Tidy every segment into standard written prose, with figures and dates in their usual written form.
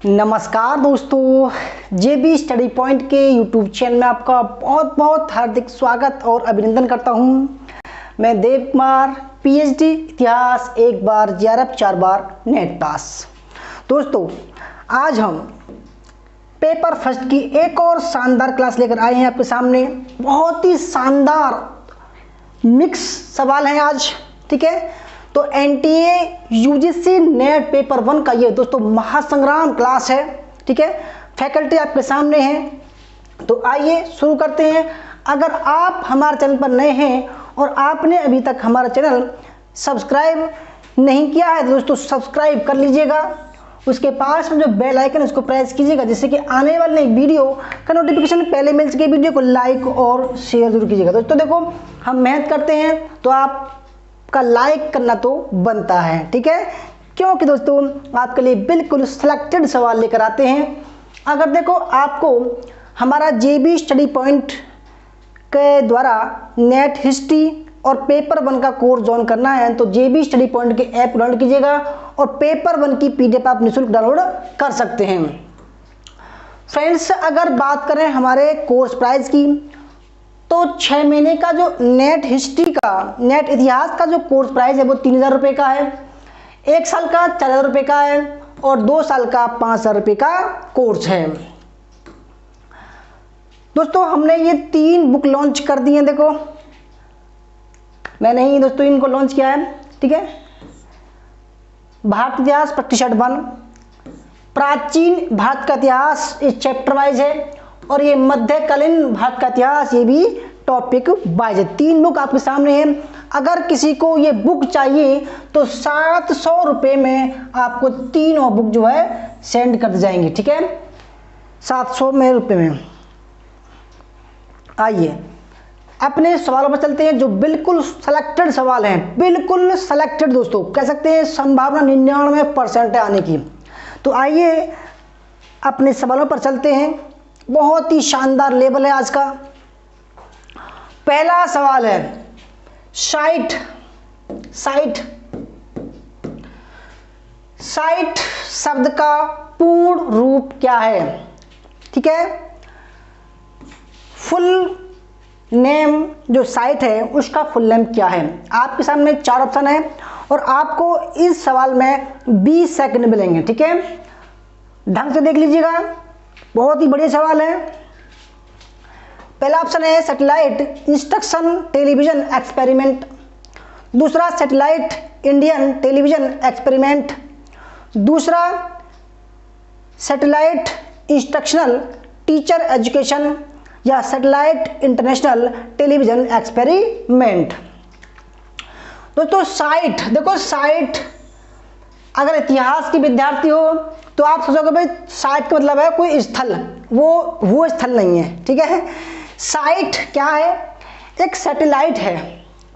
नमस्कार दोस्तों, जेबी study point के यूट्यूब चैनल में आपका बहुत बहुत हार्दिक स्वागत और अभिनंदन करता हूं। मैं देव कुमार, पीएचडी इतिहास, एक बार जेआरएफ 4 बार नेट पास। दोस्तों, आज हम पेपर फर्स्ट की एक और शानदार क्लास लेकर आए हैं आपके सामने। बहुत ही शानदार मिक्स सवाल हैं आज, ठीक है। तो एनटीए यूजीसी नेट पेपर 1 का ये दोस्तों महासंग्राम क्लास है, ठीक है। फैकल्टी आपके सामने है, तो आइए शुरू करते हैं। अगर आप हमारे चैनल पर नए हैं और आपने अभी तक हमारा चैनल सब्सक्राइब नहीं किया है तो दोस्तों सब्सक्राइब कर लीजिएगा। उसके पास में जो बेल आइकन है उसको प्रेस कीजिएगा, जिससे कि आने वाले वीडियो का नोटिफिकेशन पहले मिल सके। वीडियो को लाइक और शेयर जरूर कीजिएगा। दोस्तों देखो, हम मेहनत करते हैं तो आप का लाइक करना तो बनता है, ठीक है, क्योंकि दोस्तों आपके लिए बिल्कुल सिलेक्टेड सवाल लेकर आते हैं। अगर देखो आपको हमारा जेबी स्टडी पॉइंट के द्वारा नेट हिस्ट्री और पेपर 1 का कोर्स ज्वाइन करना है तो जेबी स्टडी पॉइंट के ऐप डाउनलोड कीजिएगा और पेपर 1 की पीडीएफ आप निःशुल्क डाउनलोड कर सकते हैं। फ्रेंड्स, अगर बात करें हमारे कोर्स प्राइस की तो 6 महीने का जो नेट हिस्ट्री का, नेट इतिहास का जो कोर्स प्राइस है वो 3000 रुपये का है। 1 साल का 4000 रुपये का है और 2 साल का 5000 रुपये का कोर्स है। दोस्तों, हमने ये 3 बुक लॉन्च कर दी हैं। देखो, मैंने ही दोस्तों इनको लॉन्च किया है, ठीक है। भारत इतिहास प्रतिशत 1, प्राचीन भारत का इतिहास इस चैप्टर वाइज है, और ये मध्यकालीन भारत का इतिहास ये भी टॉपिक वाइज है। 3 बुक आपके सामने हैं। अगर किसी को ये बुक चाहिए तो 700 रुपये में आपको तीनों बुक जो है सेंड कर दी जाएंगी, ठीक है, 700 रुपये में। आइए अपने सवालों पर चलते हैं, जो बिल्कुल सिलेक्टेड सवाल हैं, बिल्कुल सिलेक्टेड दोस्तों, कह सकते हैं संभावना 99% है आने की। तो आइए अपने सवालों पर चलते हैं। बहुत ही शानदार लेवल है आज का। पहला सवाल है साइट शब्द का पूर्ण रूप क्या है, ठीक है। फुल नेम जो साइट है उसका फुल नेम क्या है। आपके सामने 4 ऑप्शन है और आपको इस सवाल में 20 सेकंड मिलेंगे, ठीक है। ढंग से देख लीजिएगा, बहुत ही बढ़िया सवाल है। पहला ऑप्शन है सैटेलाइट इंस्ट्रक्शन टेलीविजन एक्सपेरिमेंट। दूसरा सैटेलाइट इंडियन टेलीविजन एक्सपेरिमेंट। दूसरा सैटेलाइट इंस्ट्रक्शनल टीचर एजुकेशन या सैटेलाइट इंटरनेशनल टेलीविजन एक्सपेरिमेंट। दोस्तों साइट, देखो साइट अगर इतिहास की विद्यार्थी हो तो आप सोचोगे भाई साइट का मतलब है कोई स्थल, वो स्थल नहीं है, ठीक है। साइट क्या है? एक सैटेलाइट है,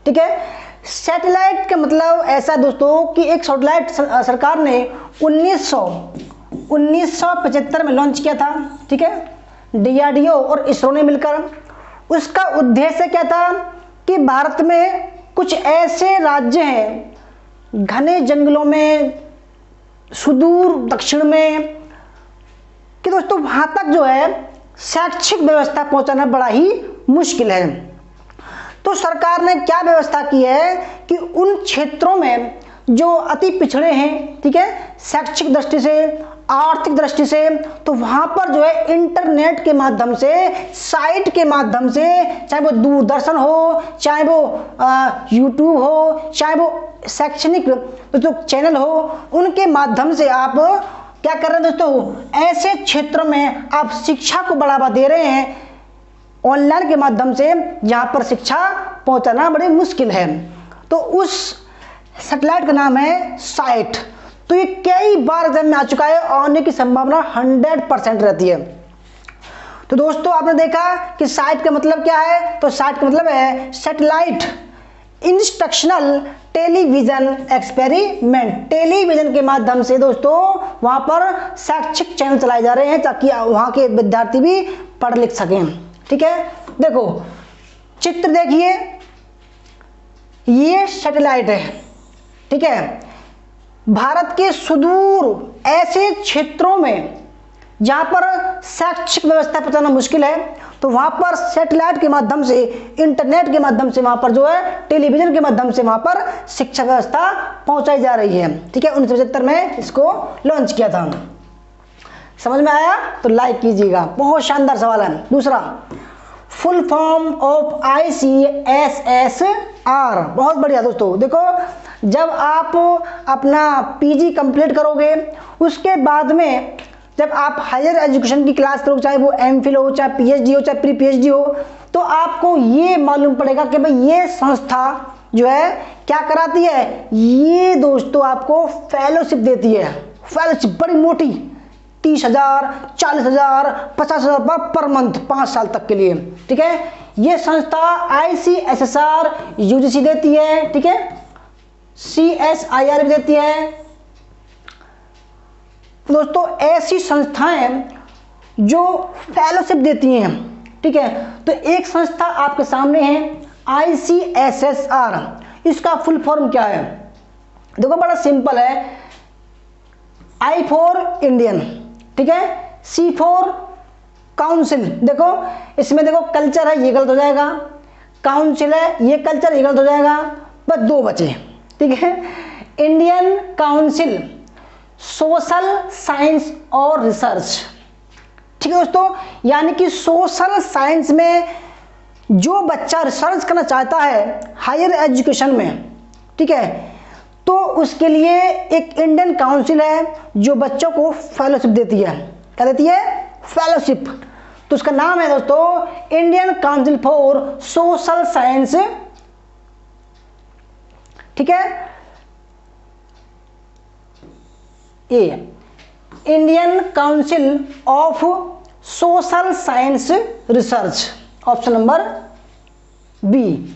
ठीक है। सैटेलाइट का मतलब ऐसा दोस्तों कि एक सैटेलाइट सरकार ने 1975 में लॉन्च किया था, ठीक है, डीआरडीओ और इसरो ने मिलकर। उसका उद्देश्य क्या था कि भारत में कुछ ऐसे राज्य हैं घने जंगलों में, सुदूर दक्षिण में, कि दोस्तों वहां तक जो है शैक्षिक व्यवस्था पहुंचाना बड़ा ही मुश्किल है। तो सरकार ने क्या व्यवस्था की है कि उन क्षेत्रों में जो अति पिछड़े हैं, ठीक है, शैक्षिक दृष्टि से, आर्थिक दृष्टि से, तो वहां पर जो है इंटरनेट के माध्यम से, साइट के माध्यम से, चाहे वो दूरदर्शन हो, चाहे वो यूट्यूब हो, चाहे वो शैक्षणिक जो चैनल हो, उनके माध्यम से आप क्या कर रहे हैं दोस्तों, ऐसे क्षेत्रों में आप शिक्षा को बढ़ावा दे रहे हैं ऑनलाइन के माध्यम से, जहां पर शिक्षा पहुंचाना बड़ी मुश्किल है। तो उस सैटेलाइट का नाम है साइट। तो ये कई बार एग्जाम में आ चुका है, आने की संभावना 100% रहती है। तो दोस्तों आपने देखा कि साइट का मतलब क्या है, तो साइट का मतलब है satellite instructional television experiment. Television के माध्यम से दोस्तों वहां पर शैक्षिक चैनल चलाए जा रहे हैं ताकि वहां के विद्यार्थी भी पढ़ लिख सकें, ठीक है। देखो चित्र देखिए, ये सैटेलाइट है, ठीक है। भारत के सुदूर ऐसे क्षेत्रों में जहाँ पर शैक्षिक व्यवस्था पहुँचाना मुश्किल है, तो वहाँ पर सैटेलाइट के माध्यम से, इंटरनेट के माध्यम से, वहाँ पर जो है टेलीविजन के माध्यम से वहाँ पर शिक्षा व्यवस्था पहुँचाई जा रही है। ठीक है, 1975 में इसको लॉन्च किया था। समझ में आया तो लाइक कीजिएगा, बहुत शानदार सवाल है। दूसरा, फुल फॉर्म ऑफ ICSSR। बहुत बढ़िया दोस्तों, देखो जब आप अपना पीजी कंप्लीट करोगे, उसके बाद में जब आप हायर एजुकेशन की क्लास करोगे, चाहे वो एमफिल हो, चाहे पीएचडी हो, चाहे प्री पीएचडी हो, तो आपको ये मालूम पड़ेगा कि भाई ये संस्था जो है क्या कराती है। ये दोस्तों आपको फेलोशिप देती है। फेलोशिप बड़ी मोटी, 30,000, 40,000, 50,000 पर मंथ 5 साल तक के लिए। ठीक है, ये संस्था ICSSR UGC देती है। ठीक है, CSIR भी देती है। दोस्तों ऐसी संस्थाएं जो फेलोशिप देती हैं, ठीक है, तो एक संस्था आपके सामने है ICSSR। इसका फुल फॉर्म क्या है? देखो बड़ा सिंपल है, I फॉर इंडियन, ठीक है, C फॉर काउंसिल। देखो इसमें देखो कल्चर है, ये गलत हो जाएगा, काउंसिल है, ये कल्चर, ये गलत हो जाएगा, बस 2 बचे। ठीक है, इंडियन काउंसिल सोशल साइंस और रिसर्च। ठीक है दोस्तों, यानी कि सोशल साइंस में जो बच्चा रिसर्च करना चाहता है हायर एजुकेशन में, ठीक है, तो उसके लिए एक इंडियन काउंसिल है जो बच्चों को फेलोशिप देती है। क्या देती है? फेलोशिप। तो उसका नाम है दोस्तों Indian council for social science. ठीक है, A Indian council of social science research, option number B.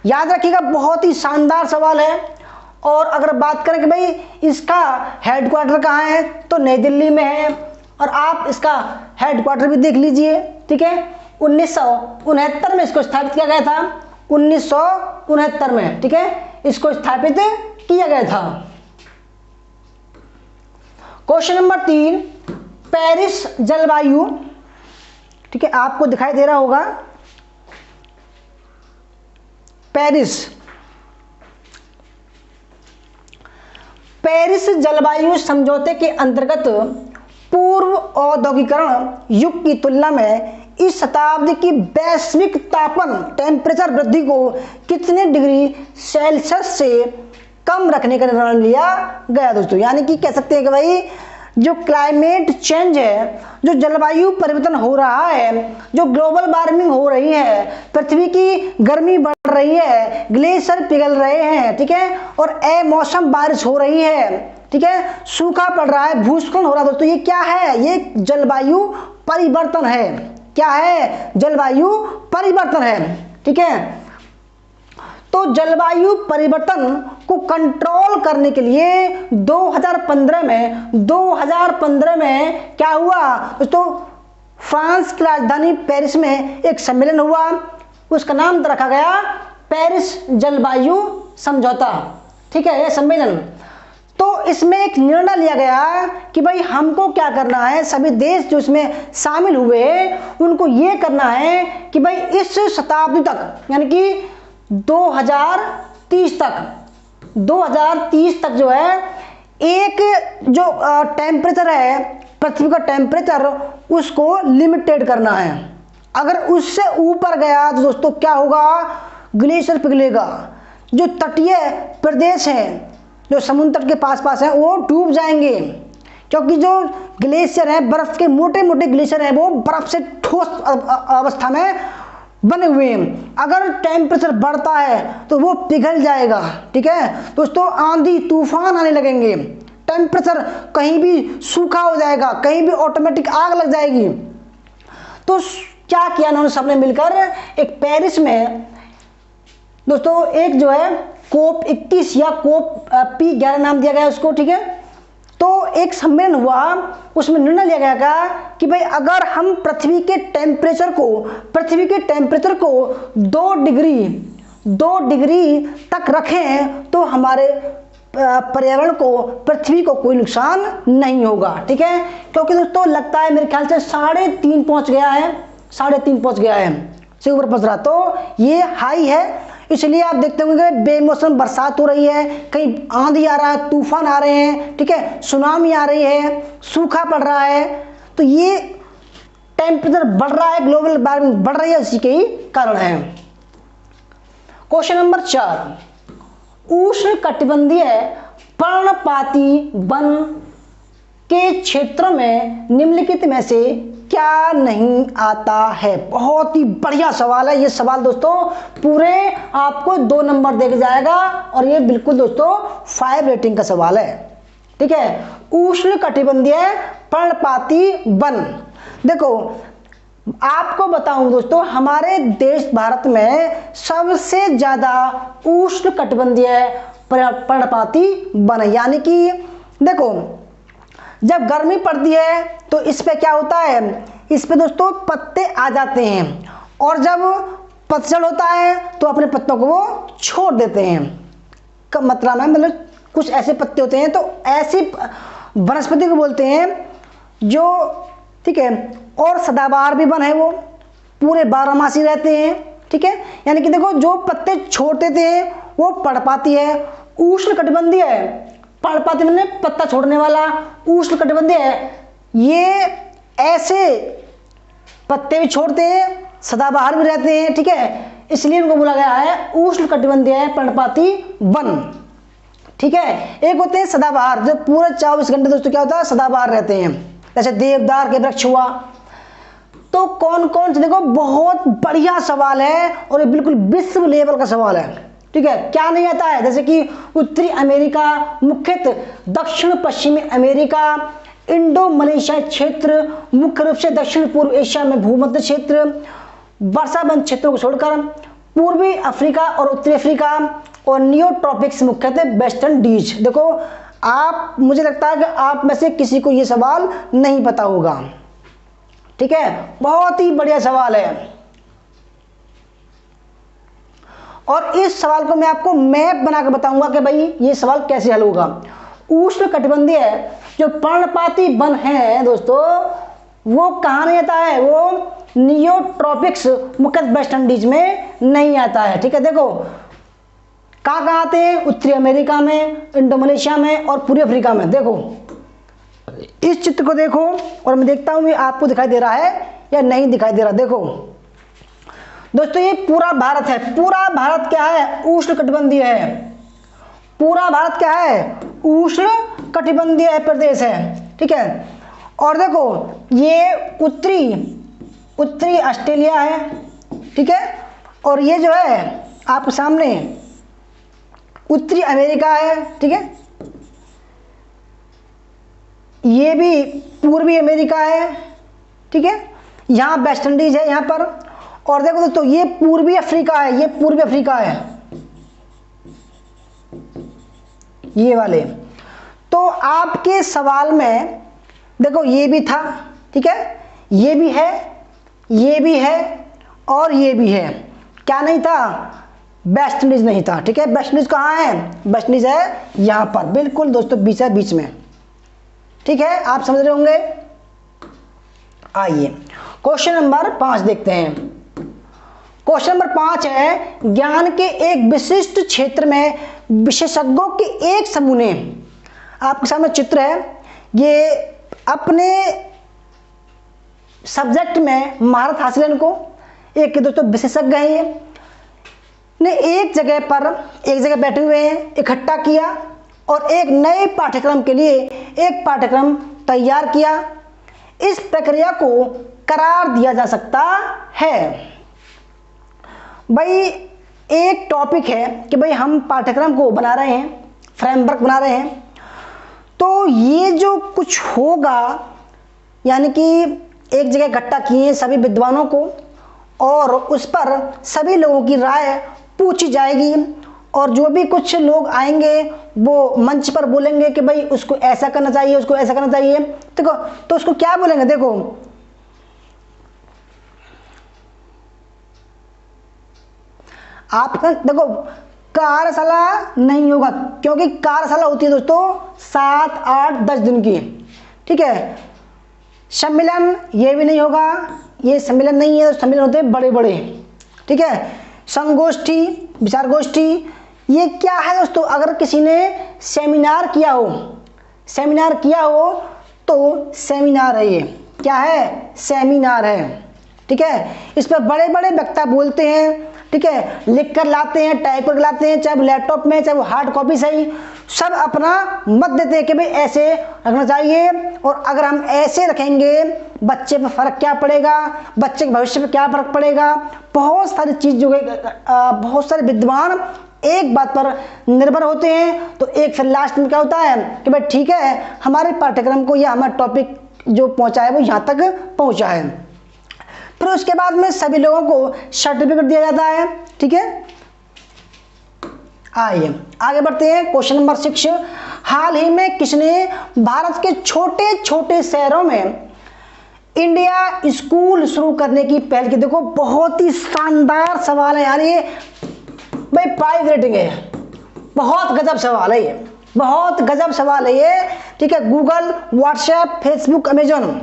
याद रखिएगा, बहुत ही शानदार सवाल है। और अगर बात करें कि भाई इसका हेडक्वार्टर कहाँ है, तो नई दिल्ली में है। और आप इसका हेडक्वार्टर भी देख लीजिए। ठीक है, 1969 में इसको स्थापित किया गया था। 1969 में, ठीक है, इसको स्थापित किया गया था। क्वेश्चन नंबर 3, पेरिस जलवायु, ठीक है, आपको दिखाई दे रहा होगा पेरिस जलवायु समझौते के अंतर्गत पूर्व औद्योगिकरण युग की तुलना में इस शताब्दी की वैश्विक तापन टेम्परेचर वृद्धि को कितने डिग्री सेल्सियस से कम रखने का निर्णय लिया गया दोस्तों। यानी कि कह सकते हैं कि भाई जो क्लाइमेट चेंज है, जो जलवायु परिवर्तन हो रहा है, जो ग्लोबल वार्मिंग हो रही है, पृथ्वी की गर्मी बढ़ रही है, ग्लेशियर पिघल रहे हैं, ठीक है, और अमौसम बारिश हो रही है, ठीक है, सूखा पड़ रहा है, भूस्खलन हो रहा है दोस्तों, ये क्या है? ये जलवायु परिवर्तन है। क्या है? जलवायु परिवर्तन है। ठीक है, तो जलवायु परिवर्तन को कंट्रोल करने के लिए 2015 में क्या हुआ दोस्तों? फ्रांस की राजधानी पेरिस में एक सम्मेलन हुआ, उसका नाम रखा गया पेरिस जलवायु समझौता। ठीक है, यह सम्मेलन, तो इसमें एक निर्णय लिया गया कि भाई हमको क्या करना है, सभी देश जो इसमें शामिल हुए उनको ये करना है कि भाई इस शताब्दी तक, यानी कि 2030 तक जो है एक जो टेम्परेचर है पृथ्वी का टेम्परेचर, उसको लिमिटेड करना है। अगर उससे ऊपर गया तो दोस्तों क्या होगा? ग्लेशियर पिघलेगा, जो तटीय प्रदेश हैं, जो समुद्र तट के पास हैं, वो डूब जाएंगे, क्योंकि जो ग्लेशियर है, बर्फ के मोटे मोटे ग्लेशियर हैं, वो बर्फ से ठोस अवस्था में बने हुए हैं। अगर टेम्परेचर बढ़ता है तो वो पिघल जाएगा। ठीक है दोस्तों, आंधी तूफान आने लगेंगे, टेम्परेचर कहीं भी सूखा हो जाएगा, कहीं भी ऑटोमेटिक आग लग जाएगी। तो क्या किया उन्होंने सबने मिलकर, एक पेरिस में दोस्तों एक जो है कोप 21 या कोप P11 नाम दिया गया उसको। ठीक है, तो एक सम्मेलन हुआ, उसमें निर्णय लिया गया कि भाई अगर हम पृथ्वी के टेम्परेचर को 2 डिग्री तक रखें तो हमारे पर्यावरण को, पृथ्वी को कोई नुकसान नहीं होगा। ठीक है, क्योंकि दोस्तों लगता है मेरे ख्याल से 3.5 पहुंच गया है, 3.5 पहुंच गया है, से ऊपर पहुंच रहा, तो ये हाई है। इसलिए आप देखते होंगे बेमौसम बरसात हो रही है, कहीं आंधी आ रहा है, तूफान आ रहे हैं, ठीक है, सुनामी आ रही है, सूखा पड़ रहा है, तो ये टेम्परेचर बढ़ रहा है, ग्लोबल वार्मिंग बढ़ रही है, इसी के ही कारण है। क्वेश्चन नंबर 4, उष्ण कटिबंधीय पर्णपाती वन के क्षेत्रों में निम्नलिखित में से क्या नहीं आता है? बहुत ही बढ़िया सवाल है ये सवाल दोस्तों, पूरे आपको 2 नंबर दे जाएगा और ये बिल्कुल दोस्तों 5 रेटिंग का सवाल है। ठीक है, उष्ण कटिबंधीय पर्णपाती वन। देखो आपको बताऊं दोस्तों, हमारे देश भारत में सबसे ज्यादा उष्ण कटिबंधीय पर्णपाती वन है। यानी कि देखो जब गर्मी पड़ती है तो इस पे क्या होता है, इस पे दोस्तों पत्ते आ जाते हैं, और जब पतझड़ होता है तो अपने पत्तों को वो छोड़ देते हैं कम मात्रा में, मतलब कुछ ऐसे पत्ते होते हैं, तो ऐसी वनस्पति को बोलते हैं जो, ठीक है, और सदाबहार भी वन है, वो पूरे 12 मासी रहते हैं। ठीक है, यानी कि देखो जो पत्ते छोड़ देते हैं वो पर्णपाती है, उष्ण कटिबंधीय है। पर्णपाती मैंने पत्ता छोड़ने वाला, उष्ण कटिबंधीय है, ये ऐसे पत्ते भी छोड़ते हैं, सदाबहार भी रहते हैं। ठीक है, इसलिए इनको बोला गया है उष्ण कटिबंधीय पर्णपाती वन। ठीक है, एक होते हैं सदाबहार जो पूरे 24 घंटे दोस्तों क्या होता है, सदाबहार रहते हैं, जैसे देवदार के वृक्ष हुआ। तो कौन कौन से, देखो बहुत बढ़िया सवाल है और ये बिल्कुल विश्व लेवल का सवाल है। ठीक है, क्या नहीं आता है, जैसे कि उत्तरी अमेरिका, मुख्यतः दक्षिण पश्चिमी अमेरिका, इंडो मलेशिया क्षेत्र, मुख्य रूप से दक्षिण पूर्व एशिया में भूमध्य क्षेत्र, वर्षाबंद क्षेत्रों को छोड़कर पूर्वी अफ्रीका और उत्तरी अफ्रीका, और नियोट्रॉपिक्स मुख्यतः वेस्ट इंडीज। देखो आप, मुझे लगता है कि आप में से किसी को यह सवाल नहीं पता होगा। ठीक है, बहुत ही बढ़िया सवाल है, और इस सवाल को मैं आपको मैप बनाकर बताऊंगा कि भाई ये सवाल कैसे हल होगा। उष्ण कटिबंधीय जो पर्णपाती वन है दोस्तों, वो कहाँ नहीं आता है, वो नियोट्रॉपिक्स मुख्य वेस्ट इंडीज में नहीं आता है। ठीक है, देखो कहाँ आते हैं, उत्तरी अमेरिका में, इंडो मलेशिया में और पूर्वी अफ्रीका में। देखो इस चित्र को देखो और मैं देखता हूं ये आपको दिखाई दे रहा है या नहीं दिखाई दे रहा। देखो दोस्तों ये पूरा भारत है, पूरा भारत क्या है, उष्ण कटिबंधीय है। पूरा भारत क्या है, उष्ण कटिबंधीय प्रदेश है। ठीक है, और देखो ये उत्तरी ऑस्ट्रेलिया है। ठीक है, और ये जो है आपके सामने उत्तरी अमेरिका है। ठीक है, ये भी पूर्वी अमेरिका है। ठीक है, यहाँ वेस्ट इंडीज है यहाँ पर, और देखो दोस्तों ये पूर्वी अफ्रीका है, ये पूर्वी अफ्रीका है, ये वाले। तो आपके सवाल में देखो ये भी था, ठीक है, ये भी है, ये भी है और ये भी है। क्या नहीं था, वेस्ट इंडीज नहीं था। ठीक है, वेस्ट इंडीज कहाँ है, वेस्ट इंडीज है यहाँ पर, बिल्कुल दोस्तों बीच है, बीच में। ठीक है, आप समझ रहे होंगे। आइए क्वेश्चन नंबर 5 देखते हैं। क्वेश्चन नंबर 5 है, ज्ञान के एक विशिष्ट क्षेत्र में विशेषज्ञों के एक समूह ने, आपके सामने चित्र है, ये अपने सब्जेक्ट में महारत हासिल है इनको, एक दोस्तों विशेषज्ञ है ये, ने एक जगह बैठे हुए हैं, इकट्ठा किया और एक नए पाठ्यक्रम के लिए एक पाठ्यक्रम तैयार किया। इस प्रक्रिया को करार दिया जा सकता है। भाई एक टॉपिक है कि भाई हम पाठ्यक्रम को बना रहे हैं, फ्रेमवर्क बना रहे हैं, तो ये जो कुछ होगा, यानी कि एक जगह इकट्ठा किए सभी विद्वानों को और उस पर सभी लोगों की राय पूछी जाएगी, और जो भी कुछ लोग आएंगे वो मंच पर बोलेंगे कि भाई उसको ऐसा करना चाहिए, उसको ऐसा करना चाहिए। देखो तो उसको क्या बोलेंगे, देखो आप देखो कार्यशाला नहीं होगा, क्योंकि कार्यशाला होती है दोस्तों 7, 8, 10 दिन की, ठीक है। सम्मेलन ये भी नहीं होगा, ये सम्मेलन नहीं है, तो सम्मेलन होते हैं बड़े बड़े, ठीक है। संगोष्ठी, विचार गोष्ठी, ये क्या है दोस्तों? अगर किसी ने सेमिनार किया हो, सेमिनार किया हो तो सेमिनार है, ये क्या है? सेमिनार है, ठीक है। इस पर बड़े बड़े वक्ता बोलते हैं, ठीक है, लिख कर लाते हैं, टाइप कर लाते हैं, चाहे वो लैपटॉप में, चाहे वो हार्ड कॉपी सही, सब अपना मत देते हैं कि भाई ऐसे रखना चाहिए, और अगर हम ऐसे रखेंगे बच्चे पर फर्क क्या पड़ेगा, बच्चे के भविष्य पर क्या फर्क पड़ेगा। बहुत सारी चीज जो बहुत सारे विद्वान एक बात पर निर्भर होते हैं, तो एक फिर लास्ट में क्या होता है कि भाई ठीक है, हमारे पाठ्यक्रम को या हमारा टॉपिक जो पहुंचा है वो यहाँ तक पहुंचा है। फिर उसके बाद में सभी लोगों को सर्टिफिकेट दिया जाता है, ठीक है। आइए आगे बढ़ते हैं। क्वेश्चन नंबर 6, हाल ही में किसने भारत के छोटे छोटे शहरों में इंडिया स्कूल शुरू करने की पहल की? देखो बहुत ही शानदार सवाल है यार, ये भाई 5 रेटिंग है, बहुत गजब सवाल है ये, बहुत गजब सवाल है ये, ठीक है। गूगल, व्हाट्सएप, फेसबुक, अमेजन,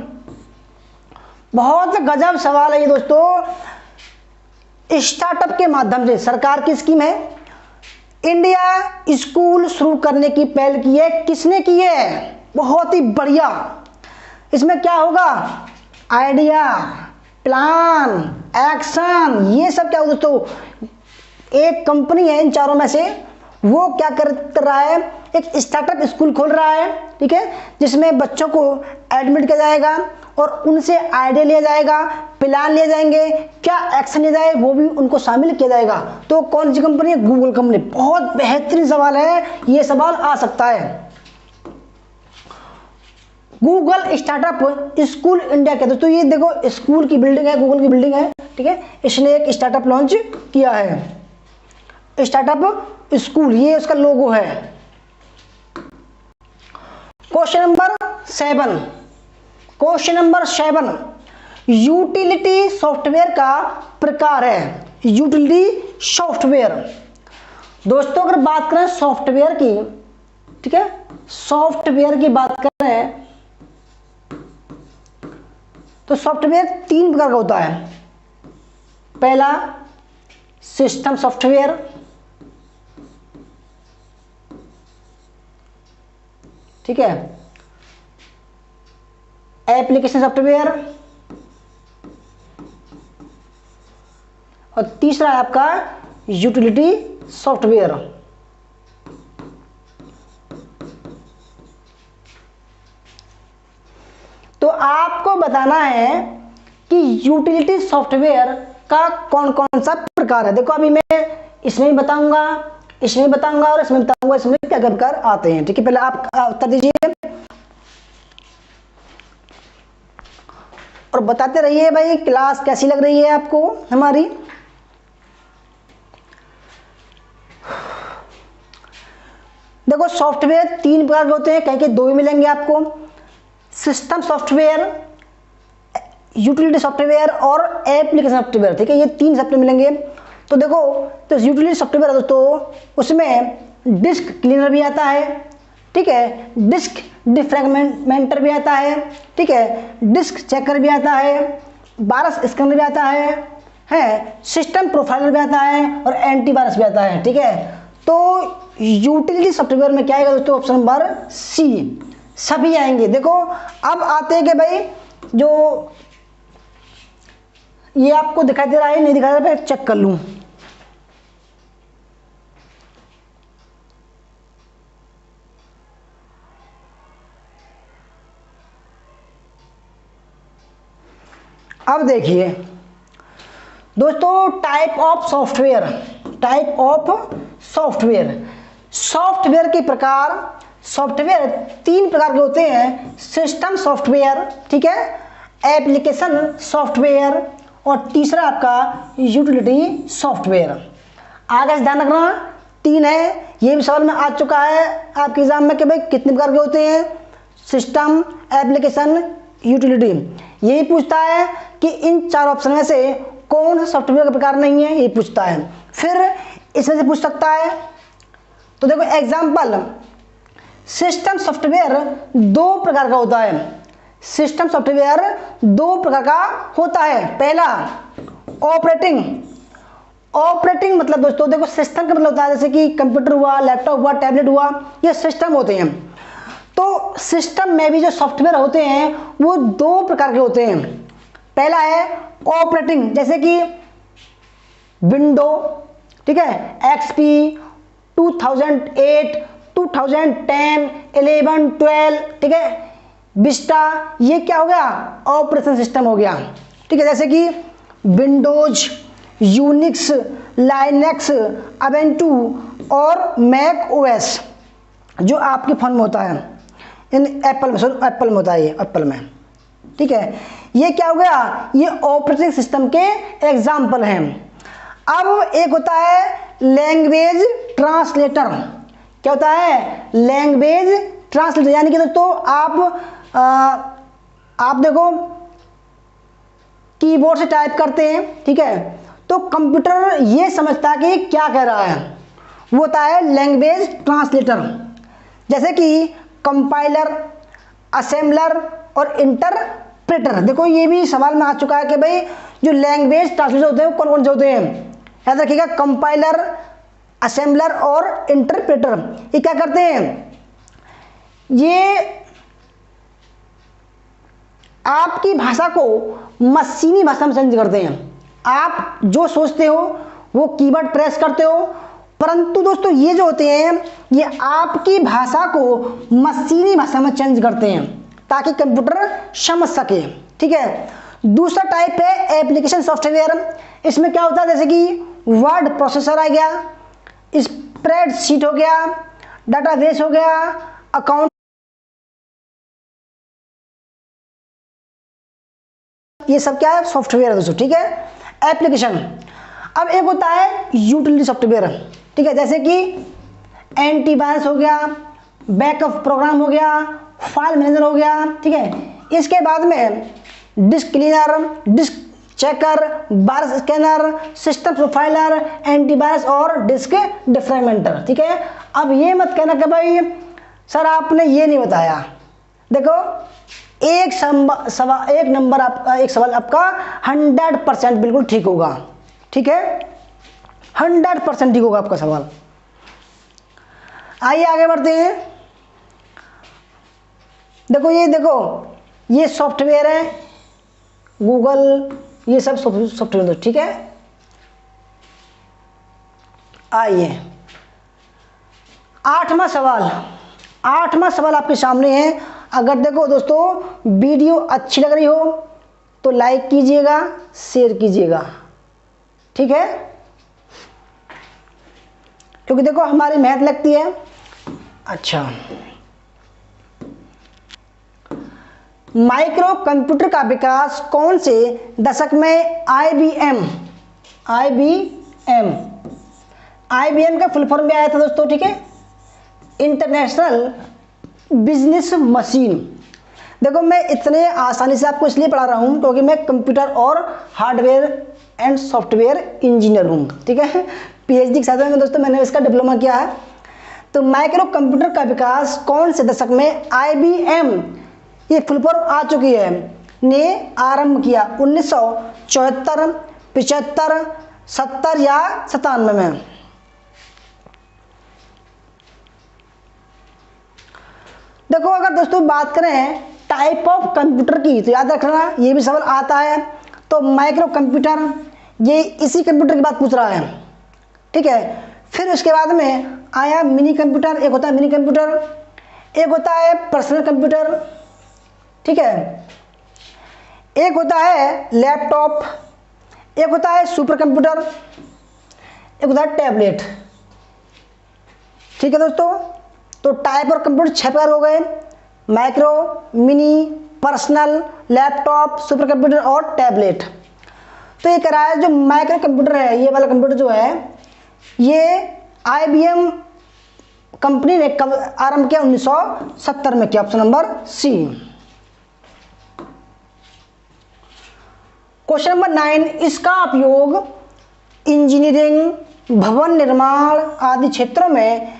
बहुत गजब सवाल है ये दोस्तों। स्टार्टअप के माध्यम से सरकार की स्कीम है, इंडिया स्कूल शुरू करने की पहल की है, किसने की है? बहुत ही बढ़िया। इसमें क्या होगा? आइडिया, प्लान, एक्शन, ये सब क्या होगा दोस्तों? एक कंपनी है इन चारों में से, वो क्या कर रहा है? एक स्टार्टअप स्कूल खोल रहा है, ठीक है, जिसमें बच्चों को एडमिट किया जाएगा और उनसे आइडिया लिया जाएगा, प्लान लिए जाएंगे, क्या एक्शन लिया जाए वो भी उनको शामिल किया जाएगा। तो कौन सी कंपनी है? Google company. बहुत बेहतरीन सवाल है, ये सवाल आ सकता है। गूगल स्टार्टअप स्कूल इंडिया के दोस्तों, ये देखो स्कूल की बिल्डिंग है, गूगल की बिल्डिंग है, ठीक है। इसने एक स्टार्टअप लॉन्च किया है, स्टार्टअप स्कूल, ये उसका लोगो है। Question number 7, question number 7, utility software का प्रकार है। यूटिलिटी सॉफ्टवेयर दोस्तों, अगर बात करें सॉफ्टवेयर की, ठीक है, सॉफ्टवेयर की बात करें तो सॉफ्टवेयर 3 प्रकार का होता है। पहला सिस्टम सॉफ्टवेयर, ठीक है, एप्लीकेशन सॉफ्टवेयर, और तीसरा है आपका यूटिलिटी सॉफ्टवेयर। तो आपको बताना है कि यूटिलिटी सॉफ्टवेयर का कौन कौन सा प्रकार है। देखो अभी मैं इसमें भी बताऊंगा, इसमें बताऊंगा और इसमें बताऊंगा, इसमें क्या क्या प्रकार आते हैं, ठीक है। पहले आप उत्तर दीजिए और बताते रहिए भाई क्लास कैसी लग रही है आपको हमारी। देखो सॉफ्टवेयर 3 प्रकार के होते हैं, कहीं के 2 ही मिलेंगे आपको, सिस्टम सॉफ्टवेयर, यूटिलिटी सॉफ्टवेयर और एप्लीकेशन सॉफ्टवेयर, ठीक है, ये 3 सॉफ्टवेयर मिलेंगे। तो देखो तो यूटिलिटी सॉफ्टवेयर है दोस्तों, उसमें डिस्क क्लीनर भी आता है, ठीक है, डिस्क डिफ्रैगमेंटर भी आता है, ठीक है, डिस्क चेकर भी आता है, वायरस स्कैनर भी आता है, सिस्टम प्रोफाइलर भी आता है और एंटीवायरस भी आता है, ठीक है। तो यूटिलिटी सॉफ्टवेयर में क्या आएगा दोस्तों? ऑप्शन नंबर सी, सभी आएंगे। देखो अब आते हैं कि भाई जो ये आपको दिखाई दे रहा है, नहीं दिखाई दे रहा है, चेक कर लूं। अब देखिए दोस्तों, type of software, type of software, software के प्रकार। सॉफ्टवेयर 3 प्रकार के होते हैं, सिस्टम सॉफ्टवेयर, ठीक है, एप्लीकेशन सॉफ्टवेयर और तीसरा आपका यूटिलिटी सॉफ्टवेयर। आगे से ध्यान रखना 3 है, ये भी सवाल में आ चुका है आपके एग्जाम में कि भाई कितने प्रकार के होते हैं, सिस्टम, एप्लीकेशन, यूटिलिटी। यही पूछता है कि इन 4 ऑप्शन में से कौन सा सॉफ्टवेयर का प्रकार नहीं है, ये पूछता है। फिर इसमें से पूछ सकता है। तो देखो एग्जाम्पल, सिस्टम सॉफ्टवेयर दो प्रकार का होता है। सिस्टम सॉफ्टवेयर दो प्रकार का होता है। पहला ऑपरेटिंग। ऑपरेटिंग मतलब दोस्तों देखो सिस्टम का मतलब होता है जैसे कि कंप्यूटर हुआ, लैपटॉप हुआ, टैबलेट हुआ, ये सिस्टम होते हैं। तो सिस्टम में भी जो सॉफ्टवेयर होते हैं वो दो प्रकार के होते हैं। पहला है ऑपरेटिंग, जैसे कि विंडो, ठीक है, एक्सपी 2008, 2010, 11, 12, ठीक है, विस्टा, ये क्या हो गया, ऑपरेशन सिस्टम हो गया। ठीक है, जैसे कि विंडोज, यूनिक्स, लाइनेक्स, अबेंटू और मैक ओएस जो आपके फोन में होता है, इन एप्पल में होता है, ये एप्पल में। ठीक है, ये क्या हो गया, ये ऑपरेटिंग सिस्टम के एग्जाम्पल हैं। अब एक होता है लैंग्वेज ट्रांसलेटर। क्या होता है, लैंग्वेज ट्रांसलेटर, यानी कि दोस्तों आप देखो कीबोर्ड से टाइप करते हैं, ठीक है, तो कंप्यूटर ये समझता है कि क्या कह रहा है, वो होता है लैंग्वेज ट्रांसलेटर। जैसे कि कंपाइलर, असेंबलर और इंटरप्रेटर। देखो ये भी सवाल में आ चुका है कि भाई जो लैंग्वेज ट्रांसलेटर होते हैं वो कौन कौन से होते हैं, याद रखिएगा, कंपाइलर, असेंबलर और इंटरप्रेटर। ये क्या करते हैं, ये आपकी भाषा को मशीनी भाषा में चेंज करते हैं। आप जो सोचते हो वो कीवर्ड प्रेस करते हो, परंतु दोस्तों ये जो होते हैं ये आपकी भाषा को मशीनी भाषा में चेंज करते हैं ताकि कंप्यूटर समझ सके। ठीक है, दूसरा टाइप है एप्लीकेशन सॉफ्टवेयर। इसमें क्या होता है, जैसे कि वर्ड प्रोसेसर आ गया, स्प्रेडशीट हो गया, डाटाबेस हो गया, अकाउंट, ये सब क्या है, सॉफ्टवेयर है दोस्तों। ठीक है, एप्लीकेशन। अब एक होता है यूटिलिटी सॉफ्टवेयर। ठीक है, जैसे कि एंटीवायरस हो गया, बैकअप प्रोग्राम हो गया, फाइल मैनेजर हो गया। ठीक है, इसके बाद में disk cleaner, disk checker, virus scanner, system profiler, antivirus और डिस्क डिफ्रैगमेंटर। ठीक है, अब ये मत कहना कि भाई सर आपने ये नहीं बताया। देखो एक सवाल आपका 100% बिल्कुल ठीक होगा। ठीक है, 100% ठीक होगा आपका सवाल। आइए आगे बढ़ते हैं। देखो ये सॉफ्टवेयर है, गूगल, ये सब सॉफ्टवेयर। ठीक है, आइए आठवां सवाल आपके सामने है। अगर देखो दोस्तों वीडियो अच्छी लग रही हो तो लाइक कीजिएगा, शेयर कीजिएगा। ठीक है, क्योंकि देखो हमारी मेहनत लगती है। अच्छा, माइक्रो कंप्यूटर का विकास कौन से दशक में आईबीएम का फुल फॉर्म में आया था दोस्तों। ठीक है, इंटरनेशनल बिजनेस मशीन। देखो मैं इतने आसानी से आपको इसलिए पढ़ा रहा हूं क्योंकि मैं कंप्यूटर और हार्डवेयर एंड सॉफ्टवेयर इंजीनियर हूं। ठीक है, पीएचडी के साथ में दोस्तों मैंने इसका डिप्लोमा किया है। तो माइक्रो कंप्यूटर का विकास कौन से दशक में आईबीएम, ये फुल फॉर्म आ चुकी है, ने आरंभ किया, 1974, 75, 70 या 97 में। देखो अगर दोस्तों बात करें टाइप ऑफ कंप्यूटर की तो याद रखना ये भी सवाल आता है। तो माइक्रो कंप्यूटर, ये इसी कंप्यूटर की बात पूछ रहा है। ठीक है, फिर उसके बाद में आया मिनी कंप्यूटर। एक होता है मिनी कंप्यूटर, एक होता है पर्सनल कंप्यूटर। ठीक है, एक होता है लैपटॉप, एक होता है सुपर कंप्यूटर, एक होता है टैबलेट। ठीक है दोस्तों, तो टाइप और कंप्यूटर 6 प्रकार हो गए, micro, mini, personal, laptop, super computer और टैबलेट। तो ये कह रहा है जो माइक्रो कंप्यूटर है, ये वाला कंप्यूटर जो है ये आईबीएम कंपनी ने कब आरंभ किया, 1970 में किया, option number C. Question number 9, इसका उपयोग इंजीनियरिंग, भवन निर्माण आदि क्षेत्रों में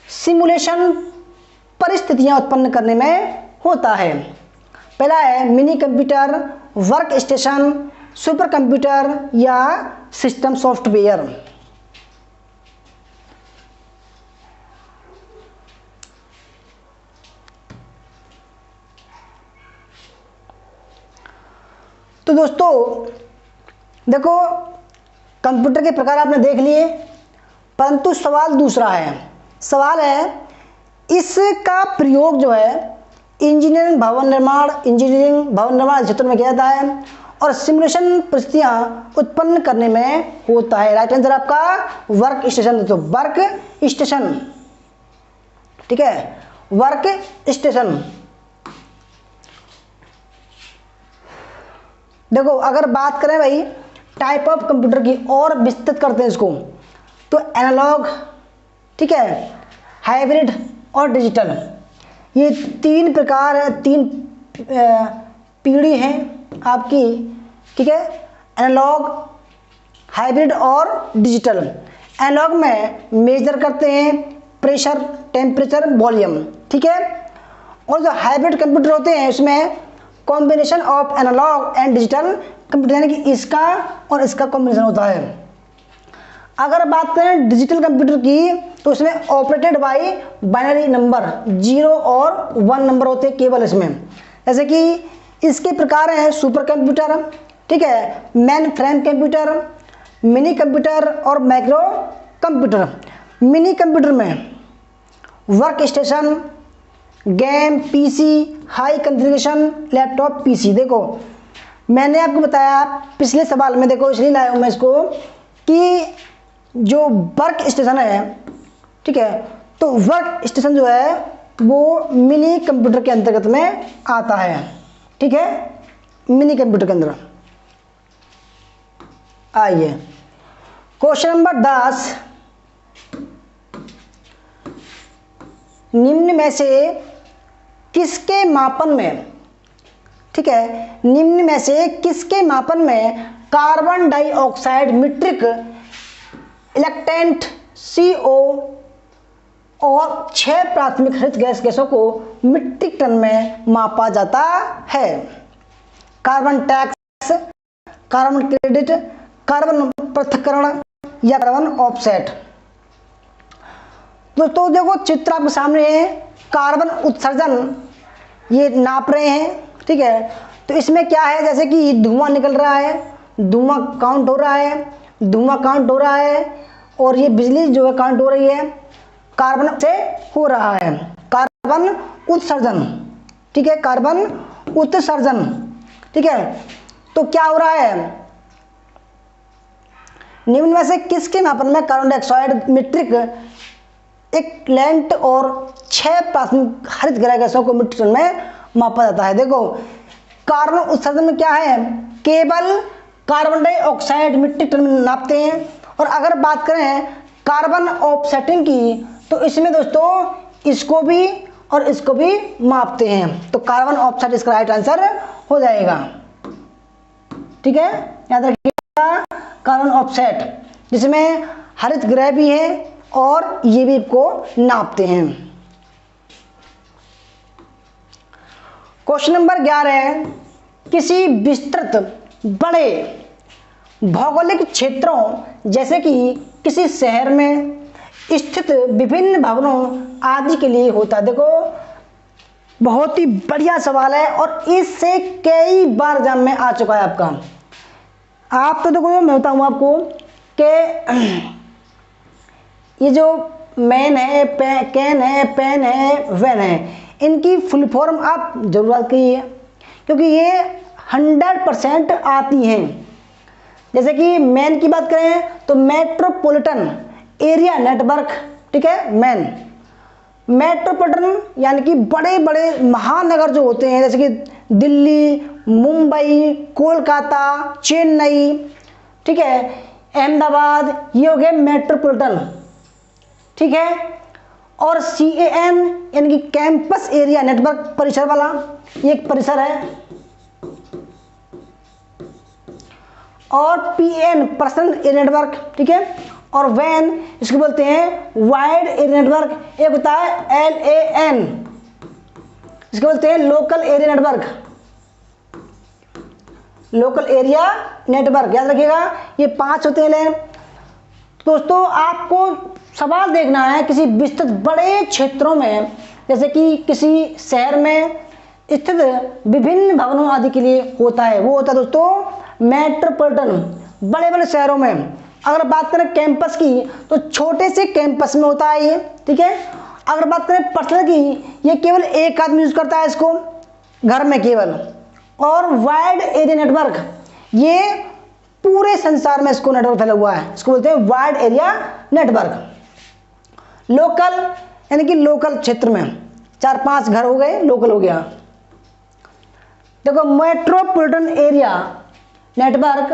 सिमुलेशन परिस्थितियां उत्पन्न करने में होता है। पहला है mini computer, work station, super computer या सिस्टम सॉफ्टवेयर। तो दोस्तों देखो, कंप्यूटर के प्रकार आपने देख लिए, परंतु सवाल दूसरा है। सवाल है इसका प्रयोग जो है इंजीनियरिंग भवन निर्माण क्षेत्र में किया जाता है और सिमुलेशन परिस्थितियां उत्पन्न करने में होता है। राइट आंसर आपका वर्क स्टेशन। तो वर्क स्टेशन, ठीक है, वर्क स्टेशन। देखो अगर बात करें भाई टाइप ऑफ कंप्यूटर की और विस्तृत करते हैं इसको, तो एनालॉग, ठीक है, हाइब्रिड और डिजिटल, ये तीन प्रकार है, तीन पीढ़ी हैं आपकी, ठीक है, एनालॉग, हाइब्रिड और डिजिटल। एनालॉग में मेजर करते हैं प्रेशर, टेम्परेचर, वॉल्यूम, ठीक है, और जो हाइब्रिड कंप्यूटर होते हैं उसमें combination of analog and digital computer, यानी कि इसका और इसका कॉम्बिनेशन होता है। अगर बात करें डिजिटल कंप्यूटर की, तो इसमें ऑपरेटेड बाय बाइनरी नंबर, 0 और 1 नंबर होते हैं केवल इसमें। जैसे कि इसके प्रकार हैं सुपर कंप्यूटर, ठीक है, main frame computer, mini computer और माइक्रो कंप्यूटर। मिनी कंप्यूटर में work station, game PC, high configuration laptop PC. देखो मैंने आपको बताया पिछले सवाल में, देखो इसलिए लाया हूँ मैं इसको, कि जो वर्क स्टेशन है, ठीक है, तो वर्क स्टेशन जो है वो मिनी कंप्यूटर के अंतर्गत में आता है, ठीक है, मिनी कंप्यूटर के अंदर। आइए क्वेश्चन नंबर 10, निम्न में से किसके मापन में, ठीक है, निम्न में से किसके मापन में कार्बन डाइऑक्साइड, मीट्रिक इलेक्टेंट, CO और 6 प्राथमिक हरित गैसों को मीट्रिक टन में मापा जाता है? Carbon tax, carbon credit, carbon पृथक्करण या कार्बन ऑफसेट। दोस्तों देखो चित्र आपके सामने है, कार्बन उत्सर्जन ये नाप रहे हैं, ठीक है, तो इसमें क्या है, जैसे कि धुआं निकल रहा है, धुआं काउंट हो रहा है, और ये बिजली जो है काउंट हो रही है, कार्बन से हो रहा है कार्बन उत्सर्जन, ठीक है, कार्बन उत्सर्जन, ठीक है। तो क्या हो रहा है, निम्न में से किसके मापन में कार्बन डाइऑक्साइड, मीट्रिक इक्विवेलेंट और 6 प्राथमिक हरित गैसों को मीट्रिक टन में मापा जाता है? देखो कार्बन उत्सर्जन में क्या है, केवल कार्बन डाइऑक्साइड मीट्रिक टन में नापते हैं। और अगर बात करें कार्बन ऑफसेटिंग की, तो इसमें दोस्तों इसको भी और इसको भी मापते हैं। तो कार्बन ऑफसेट इसका राइट आंसर हो जाएगा, ठीक है, याद रखिएगा, कार्बन ऑफसेट, जिसमें हरित गृह भी है और ये भी इसको नापते हैं। क्वेश्चन नंबर 11 है, किसी विस्तृत बड़े भौगोलिक क्षेत्रों जैसे कि किसी शहर में स्थित विभिन्न भवनों आदि के लिए होता है? देखो बहुत ही बढ़िया सवाल है और इससे कई बार एग्जाम में आ चुका है आपका। आप तो देखो मैं बताऊँ आपको कि ये जो मैन है, कैन है, पेन है, वेन है, इनकी फुल फॉर्म आप जरूर याद करिए, क्योंकि ये 100% आती हैं। जैसे कि मैन की बात करें तो मेट्रोपॉलिटन एरिया नेटवर्क, ठीक है, मैन। मेट्रोपॉलिटन यानी कि बड़े बड़े महानगर जो होते हैं, जैसे कि दिल्ली, मुंबई, कोलकाता, चेन्नई, ठीक है, अहमदाबाद, ये हो गए मेट्रोपॉलिटन, ठीक है। और CAN यानी कि कैंपस एरिया नेटवर्क, परिसर वाला, ये एक परिसर है। और PN पर्सनल एरिया नेटवर्क, ठीक है। और वैन इसको बोलते हैं वाइड एरिया नेटवर्क। एक होता है LAN, इसको बोलते हैं local area network, local area network, याद रखिएगा ये 5 होते हैं LAN। दोस्तों आपको सवाल देखना है किसी विस्तृत बड़े क्षेत्रों में, जैसे कि किसी शहर में स्थित विभिन्न भवनों आदि के लिए होता है, वो होता है दोस्तों मेट्रोपॉलिटन, बड़े बड़े शहरों में। अगर बात करें कैंपस की तो छोटे से कैंपस में होता है ये, ठीक है। अगर बात करें पर्सनल की, ये केवल एक आदमी यूज करता है इसको घर में केवल। और वाइड एरिया नेटवर्क, ये पूरे संसार में इसको नेटवर्क फैला हुआ है, इसको बोलते हैं वाइड एरिया नेटवर्क। लोकल यानी कि लोकल क्षेत्र में 4-5 घर हो गए, लोकल हो गया। देखो मेट्रोपॉलिटन एरिया नेटवर्क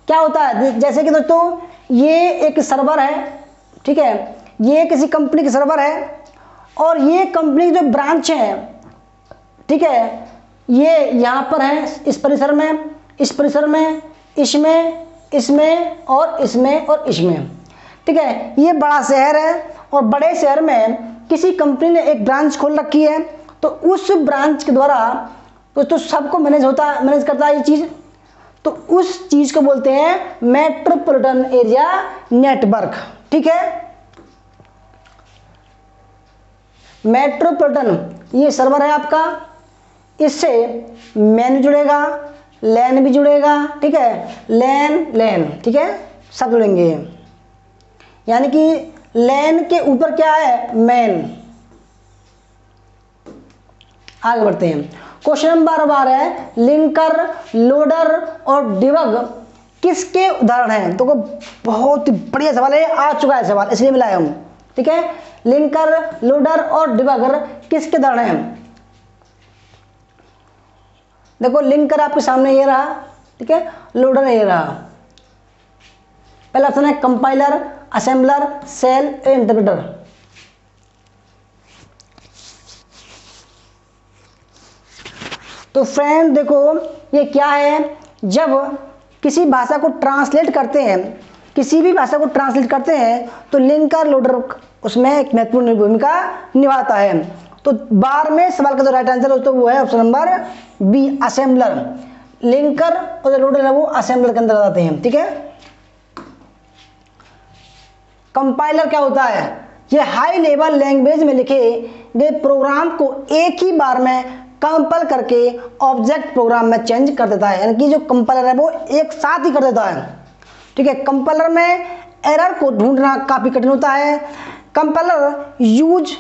क्या होता है, जैसे कि दोस्तों ये एक सर्वर है, ठीक है, ये किसी कंपनी की सर्वर है और ये कंपनी की जो ब्रांच है, ठीक है, ये यहाँ पर है इस परिसर में, इस परिसर में, इसमें, इसमें और इसमें और इसमें, ठीक है। ये बड़ा शहर है और बड़े शहर में किसी कंपनी ने एक ब्रांच खोल रखी है, तो उस ब्रांच के द्वारा तो सबको मैनेज करता है ये चीज़, तो उस चीज़ को बोलते हैं मेट्रोपॉलिटन एरिया नेटवर्क, ठीक है। मेट्रोपॉलिटन ये सर्वर है आपका, इससे मैन जुड़ेगा, लैन भी जुड़ेगा, ठीक है, लैन, ठीक है, सब जुड़ेंगे। यानी कि लैन के ऊपर क्या है, मैन। आगे बढ़ते हैं। क्वेश्चन नंबर 12 है लिंकर, लोडर और डिबग किसके उदाहरण हैं। तो बहुत ही बढ़िया सवाल है, आ चुका है सवाल इसलिए मिलाया हूं, ठीक है। लिंकर, लोडर और डिबगर किसके उदाहरण हैं। देखो लिंकर आपके सामने ये रहा, ठीक है, लोडर ये रहा। पहला ऑप्शन है कंपाइलर, असेंबलर, सेल, इंटरप्रेटर। तो फ्रेंड देखो ये क्या है, जब किसी भाषा को ट्रांसलेट करते हैं, किसी भी भाषा को ट्रांसलेट करते हैं तो लिंकर लोडर उसमें एक महत्वपूर्ण भूमिका निभाता है। तो 12 में सवाल का जो राइट आंसर दोस्तों वो है option number B, assembler. Linker और जो लोडर है वो असेंबलर के अंदर आते हैं, ठीक है। कंपाइलर क्या होता है, ये हाई लेवल लैंग्वेज में लिखे गए प्रोग्राम को एक ही बार में कंपाइल करके ऑब्जेक्ट प्रोग्राम में चेंज कर देता है, यानी कि जो कंपाइलर है वो एक साथ ही कर देता है, ठीक है। कंपाइलर में एरर को ढूंढना काफी कठिन होता है। कंपाइलर यूज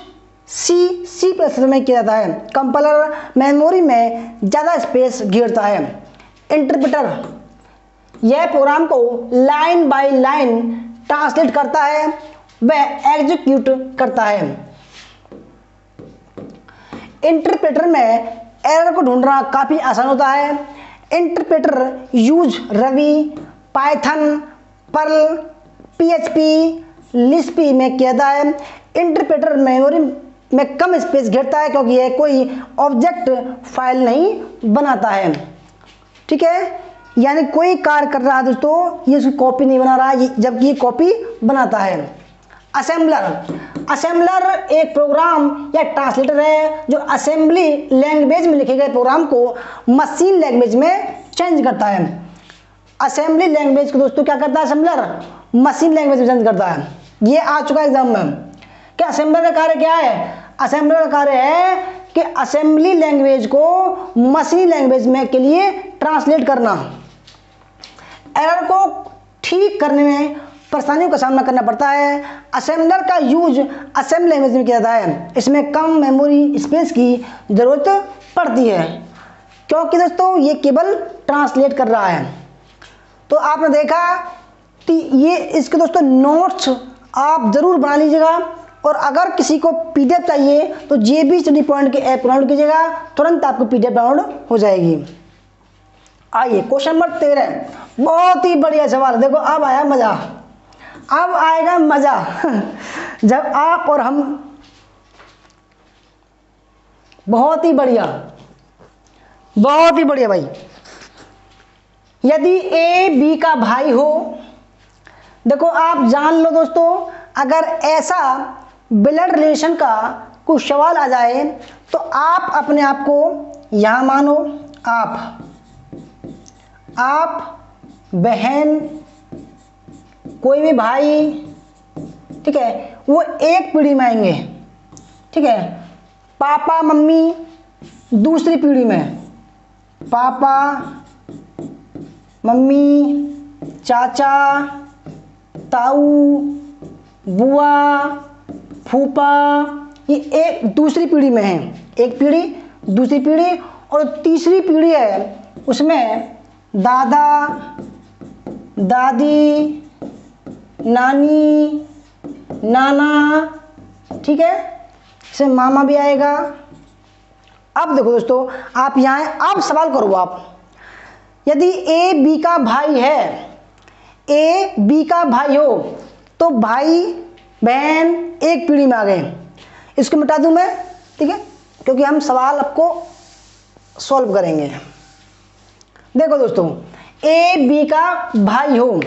सी प्लस में किया जाता है। कंपाइलर मेमोरी में ज़्यादा स्पेस घेरता है। इंटरप्रेटर यह प्रोग्राम को लाइन बाय लाइन ट्रांसलेट करता है, वह एग्जीक्यूट करता है। इंटरप्रेटर में एरर को ढूंढना काफ़ी आसान होता है। Interpreter use Ruby, Python, Perl, PHP, Lisp में किया जाता है। इंटरप्रेटर मेमोरी में कम स्पेस घेरता है क्योंकि यह कोई ऑब्जेक्ट फाइल नहीं बनाता है, ठीक है। यानी कोई कार्य कर रहा है दोस्तों, ये उसकी कॉपी नहीं बना रहा है, जबकि ये कॉपी बनाता है। असेंबलर एक प्रोग्राम या ट्रांसलेटर है जो असेंबली लैंग्वेज में लिखे गए प्रोग्राम को मशीन लैंग्वेज में चेंज करता है। असेंबली लैंग्वेज को दोस्तों क्या करता है असेंबलर, मशीन लैंग्वेज में चेंज करता है। ये आ चुका है एग्जाम में। क्या असेंबलर का कार्य क्या है, असेंबलर का कार्य है कि असेंबली लैंग्वेज को मशीन लैंग्वेज में के लिए ट्रांसलेट करना। एरर को ठीक करने में परेशानियों का सामना करना पड़ता है। असेंबलर का यूज असेंबली लैंग्वेज में किया जाता है, इसमें कम मेमोरी स्पेस की जरूरत पड़ती है क्योंकि दोस्तों ये केवल ट्रांसलेट कर रहा है। तो आपने देखा कि ये इसके दोस्तों नोट्स आप जरूर बना लीजिएगा, और अगर किसी को PDF चाहिए तो JB स्टडी पॉइंट के ऐप डाउनलोड कीजिएगा, तुरंत आपको PDF डाउनलोड हो जाएगी। आइए क्वेश्चन नंबर 13, बहुत ही बढ़िया सवाल। देखो अब आया मजा, अब आएगा मजा जब आप और हम, बहुत ही बढ़िया, बहुत ही बढ़िया भाई। यदि A B का भाई हो देखो आप जान लो दोस्तों, अगर ऐसा ब्लड रिलेशन का कुछ सवाल आ जाए तो आप अपने आप को यहाँ मानो, आप बहन, कोई भी भाई, ठीक है, वो एक पीढ़ी में आएंगे, ठीक है। पापा मम्मी दूसरी पीढ़ी में, पापा मम्मी चाचा ताऊ बुआ फूफा, ये एक दूसरी पीढ़ी में है, एक पीढ़ी दूसरी पीढ़ी, और तीसरी पीढ़ी है उसमें दादा दादी नानी नाना, ठीक है, इसमें मामा भी आएगा। अब देखो दोस्तों, आप यहाँ अब सवाल करो आप, यदि ए बी का भाई है, ए बी का भाई हो तो भाई बहन एक पीढ़ी में आ गए, इसको मिटा दूं मैं, ठीक है, क्योंकि हम सवाल आपको सॉल्व करेंगे। देखो दोस्तों, ए बी का भाई हो,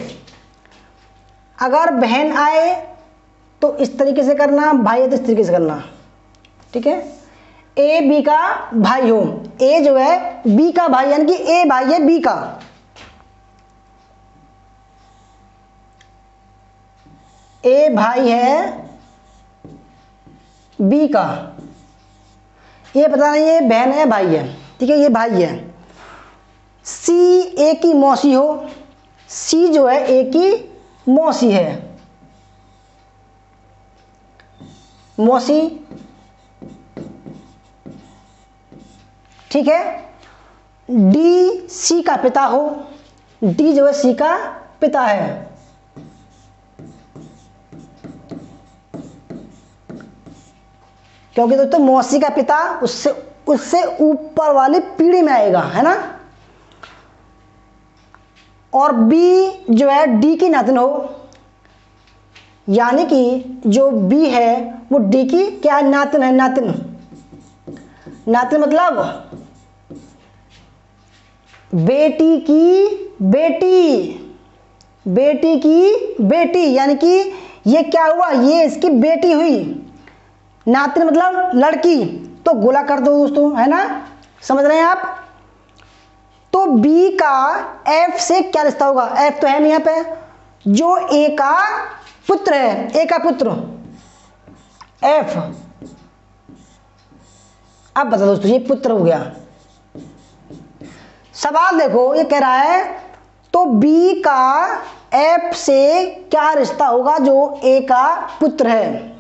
अगर बहन आए तो इस तरीके से करना, भाई है तो इस तरीके से करना, ठीक है। ए बी का भाई हो, ए जो है बी का भाई, यानी कि ए भाई है बी का, ए भाई है बी का, ये पता नहीं ये बहन है भाई है, ठीक है, ये भाई है। सी ए की मौसी हो, सी जो है ए की मौसी है, मौसी, ठीक है। डी सी का पिता हो, डी जो है सी का पिता है, क्योंकि दोस्तों मौसी का पिता उससे ऊपर वाली पीढ़ी में आएगा, है ना। और बी जो है डी की नातिन हो, यानी कि जो बी है वो डी की क्या नातिन है, नातिन, नातिन मतलब बेटी की बेटी, बेटी की बेटी, यानी कि ये क्या हुआ, ये इसकी बेटी हुई, नातिन मतलब लड़की, तो गोला कर दो दोस्तों, है ना, समझ रहे हैं आप। तो बी का एफ से क्या रिश्ता होगा, एफ तो है नहीं यहाँ पे, जो ए का पुत्र है, ए का पुत्र एफ, अब बता दोस्तों, ये पुत्र हो गया। सवाल देखो, ये कह रहा है तो बी का एफ से क्या रिश्ता होगा जो ए का पुत्र है।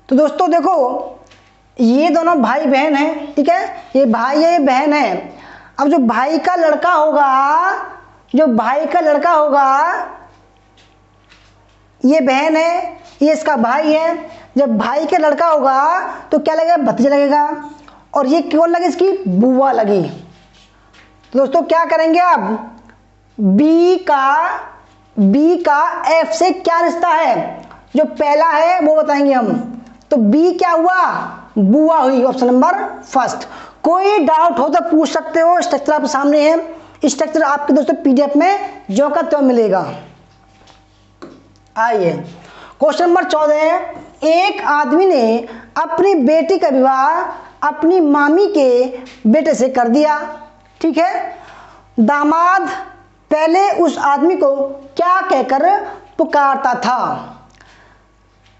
तो दोस्तों देखो, ये दोनों भाई बहन हैं, ठीक है, ये भाई है ये बहन है। अब जो भाई का लड़का होगा, जो भाई का लड़का होगा, ये बहन है, ये इसका भाई है, जब भाई का लड़का होगा तो क्या लगेगा, भतीजा लगेगा, और ये कौन लगे, इसकी बुआ लगी। तो दोस्तों क्या करेंगे आप, बी का एफ से क्या रिश्ता है, जो पहला है वो बताएंगे हम। तो बी क्या हुआ, बुआ हुई, ऑप्शन नंबर फर्स्ट। कोई डाउट हो तो पूछ सकते हो, स्ट्रक्चर आपके सामने है, स्ट्रक्चर आपके दोस्तों पीडीएफ में जो का त्यों मिलेगा। आइए क्वेश्चन नंबर 14 है, एक आदमी ने अपनी बेटी का विवाह अपनी मामी के बेटे से कर दिया, ठीक है। दामाद पहले उस आदमी को क्या कहकर पुकारता था।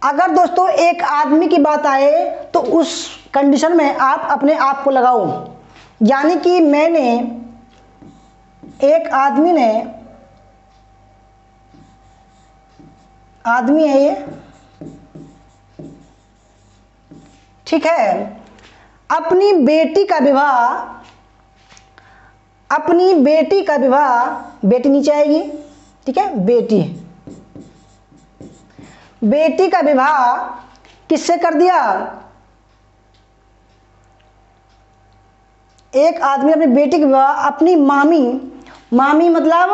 अगर दोस्तों एक आदमी की बात आए तो उस कंडीशन में आप अपने आप को लगाओ, यानी कि मैंने, एक आदमी ने, आदमी है ये, ठीक है, अपनी बेटी का विवाह, बेटी नीचे आएगी, ठीक है, बेटी का विवाह किससे कर दिया, एक आदमी अपनी बेटी का विवाह अपनी मामी मतलब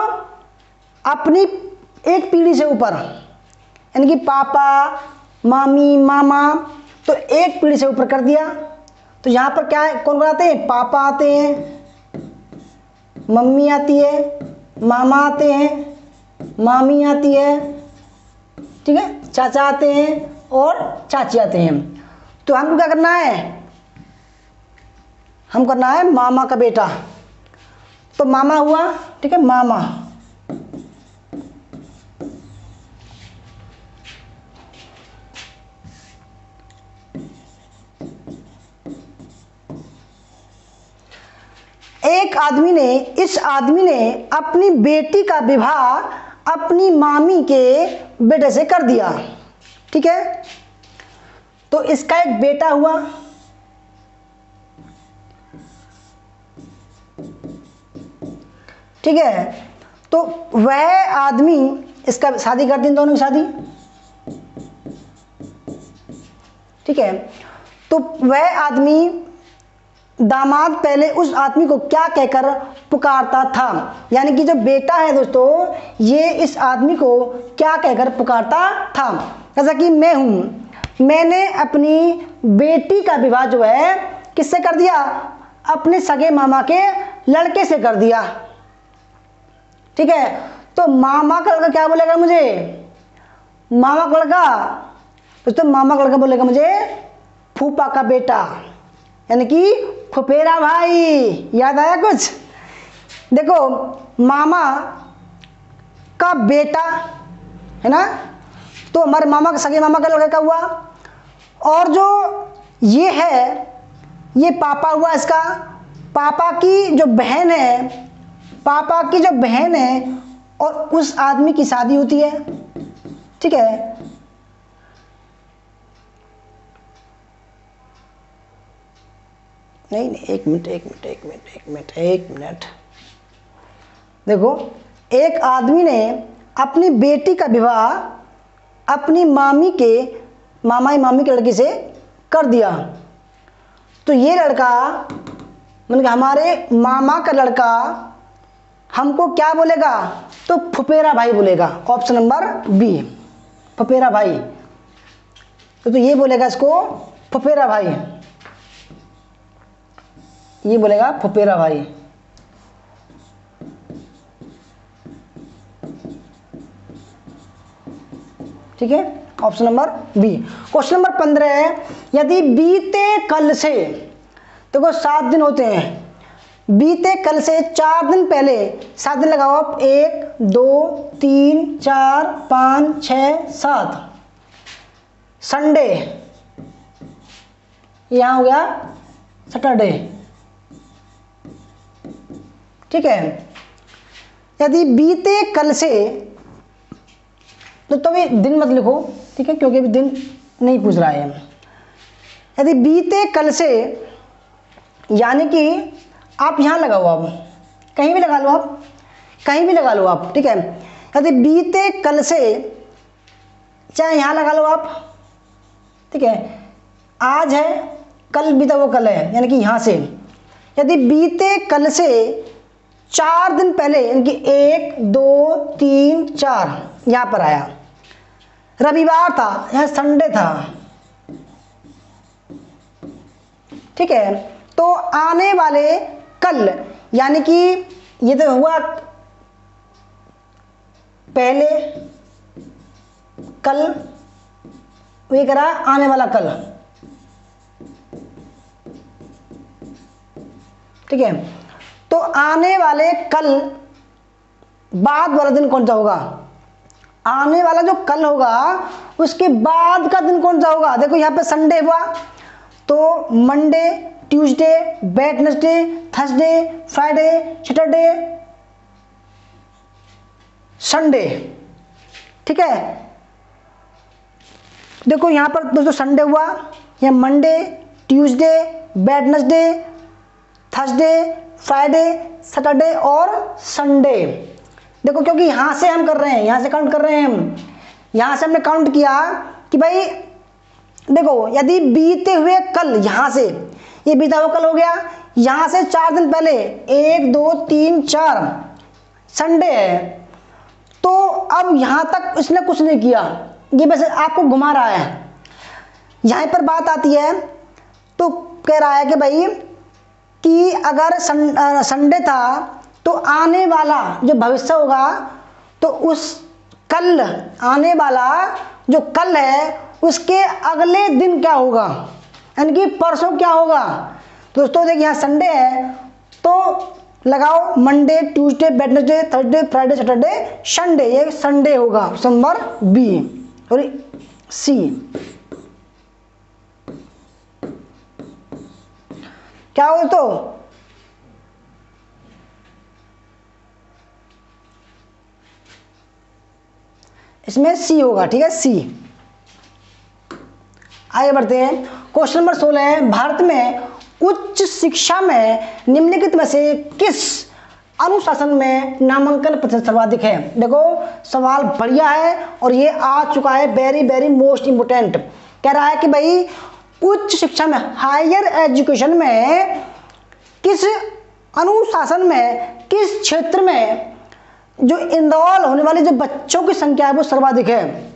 अपनी एक पीढ़ी से ऊपर, यानी कि पापा मामी मामा, तो एक पीढ़ी से ऊपर कर दिया। तो यहाँ पर क्या है, कौन आते हैं, पापा आते हैं, मम्मी आती है, मामा आते हैं, मामी आती है, ठीक है, चाचा आते हैं और चाची आते हैं। तो हमको क्या करना है, हम करना है मामा का बेटा। तो मामा हुआ, ठीक है, मामा। इस आदमी ने अपनी बेटी का विवाह अपनी मामी के बेटे से कर दिया, ठीक है। तो इसका एक बेटा हुआ, ठीक है। तो वह आदमी, इसका शादी कर दी, दोनों की शादी, ठीक है। तो वह आदमी, दामाद पहले उस आदमी को क्या कहकर पुकारता था, यानी कि जो बेटा है दोस्तों, ये इस आदमी को क्या कहकर पुकारता था। जैसा कि मैं हूं, मैंने अपनी बेटी का विवाह जो है किससे कर दिया, अपने सगे मामा के लड़के से कर दिया, ठीक है। तो मामा का लड़का क्या बोलेगा मुझे, मामा का लड़का दोस्तों, मामा का लड़का बोलेगा मुझे फूफा का बेटा, यानी कि फुफेरा भाई। याद आया कुछ? देखो, मामा का बेटा है ना, तो हमारे मामा का, सगे मामा का लड़का का हुआ। और जो ये है, ये पापा हुआ इसका, पापा की जो बहन है, पापा की जो बहन है और उस आदमी की शादी होती है, ठीक है। नहीं, एक मिनट। देखो, एक आदमी ने अपनी बेटी का विवाह अपनी मामी के लड़की से कर दिया। तो ये लड़का, मतलब हमारे मामा का लड़का हमको क्या बोलेगा, तो फुफेरा भाई बोलेगा। ऑप्शन नंबर बी, फुफेरा भाई। तो ये बोलेगा इसको फुफेरा भाई, ये बोलेगा फुफेरा भाई, ठीक है। Option number B. Question number 15 है, यदि बीते कल से, देखो 7 दिन होते हैं, बीते कल से 4 दिन पहले, 7 दिन लगाओ आप, 1 2 3 4 5 6 7, संडे, यहां हो गया सैटरडे, ठीक है। यदि बीते कल से, तो अभी दिन मत लिखो, ठीक है, क्योंकि अभी दिन नहीं पूछ रहा है। यदि बीते कल से, यानी कि आप यहां लगाओ, आप कहीं भी लगा लो, आप कहीं भी लगा लो आप, ठीक है। यदि बीते कल से, चाहे यहां लगा लो आप, ठीक है। आज है, कल बीता वो कल है, यानी कि यहां से। यदि बीते कल से 4 दिन पहले, यानी कि 1 2 3 4, यहां पर आया, रविवार था, यहां संडे था, ठीक है। तो आने वाले कल, यानी कि ये तो हुआ पहले, कल, ये करा आने वाला कल, ठीक है। तो आने वाले कल बाद वाला दिन कौन सा होगा, आने वाला जो कल होगा उसके बाद का दिन कौन सा होगा। देखो यहां पे संडे हुआ, तो Monday, Tuesday, Wednesday, Thursday, Friday, Saturday, Sunday, ठीक है। देखो यहां पर दोस्तों संडे हुआ, यह Monday, Tuesday, Wednesday, Thursday, Friday, Saturday और संडे। देखो क्योंकि यहां से हम कर रहे हैं, यहां से काउंट कर रहे हैं हम, यहां से हमने काउंट किया कि भाई देखो, यदि बीते हुए कल, यहां से ये बीता हुआ कल हो गया, यहां से 4 दिन पहले 1 2 3 4 संडे है, तो अब यहां तक इसने कुछ नहीं किया, ये बस आपको घुमा रहा है। यहां पर बात आती है, तो कह रहा है कि भाई कि अगर संडे था तो आने वाला जो भविष्य होगा, तो उस कल आने वाला जो कल है उसके अगले दिन क्या होगा, यानी कि परसों क्या होगा। तो दोस्तों देखिए यहाँ संडे है, तो लगाओ Monday, Tuesday, Wednesday, Thursday, Friday, Saturday, Sunday, ये संडे होगा। Option number B sorry C. क्या हो तो इसमें सी होगा, ठीक है, सी। आगे बढ़ते हैं। क्वेश्चन नंबर 16 है, भारत में उच्च शिक्षा में निम्नलिखित में से किस अनुशासन में नामांकन प्रतिशत सर्वाधिक है। देखो सवाल बढ़िया है और ये आ चुका है, वेरी वेरी मोस्ट इंपोर्टेंट। कह रहा है कि भाई उच्च शिक्षा में, हायर एजुकेशन में किस अनुशासन में, किस क्षेत्र में जो इनरोल होने वाली जो बच्चों की संख्या है वो सर्वाधिक है।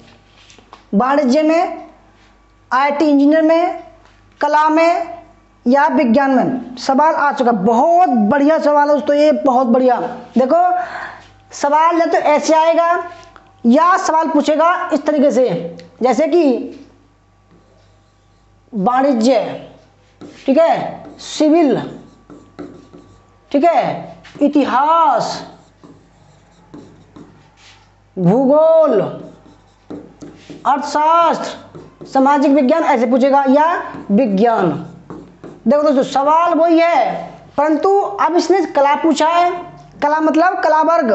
वाणिज्य में, आईटी इंजीनियर में, कला में या विज्ञान में। सवाल आ चुका, बहुत बढ़िया सवाल है दोस्तों, ये बहुत बढ़िया। देखो सवाल या तो ऐसे आएगा या सवाल पूछेगा इस तरीके से, जैसे कि वाणिज्य, ठीक है, सिविल, ठीक है, इतिहास, भूगोल, अर्थशास्त्र, सामाजिक विज्ञान, ऐसे पूछेगा, या विज्ञान। देखो दोस्तों सवाल वही है, परंतु अब इसने कला पूछा है, कला मतलब कला वर्ग,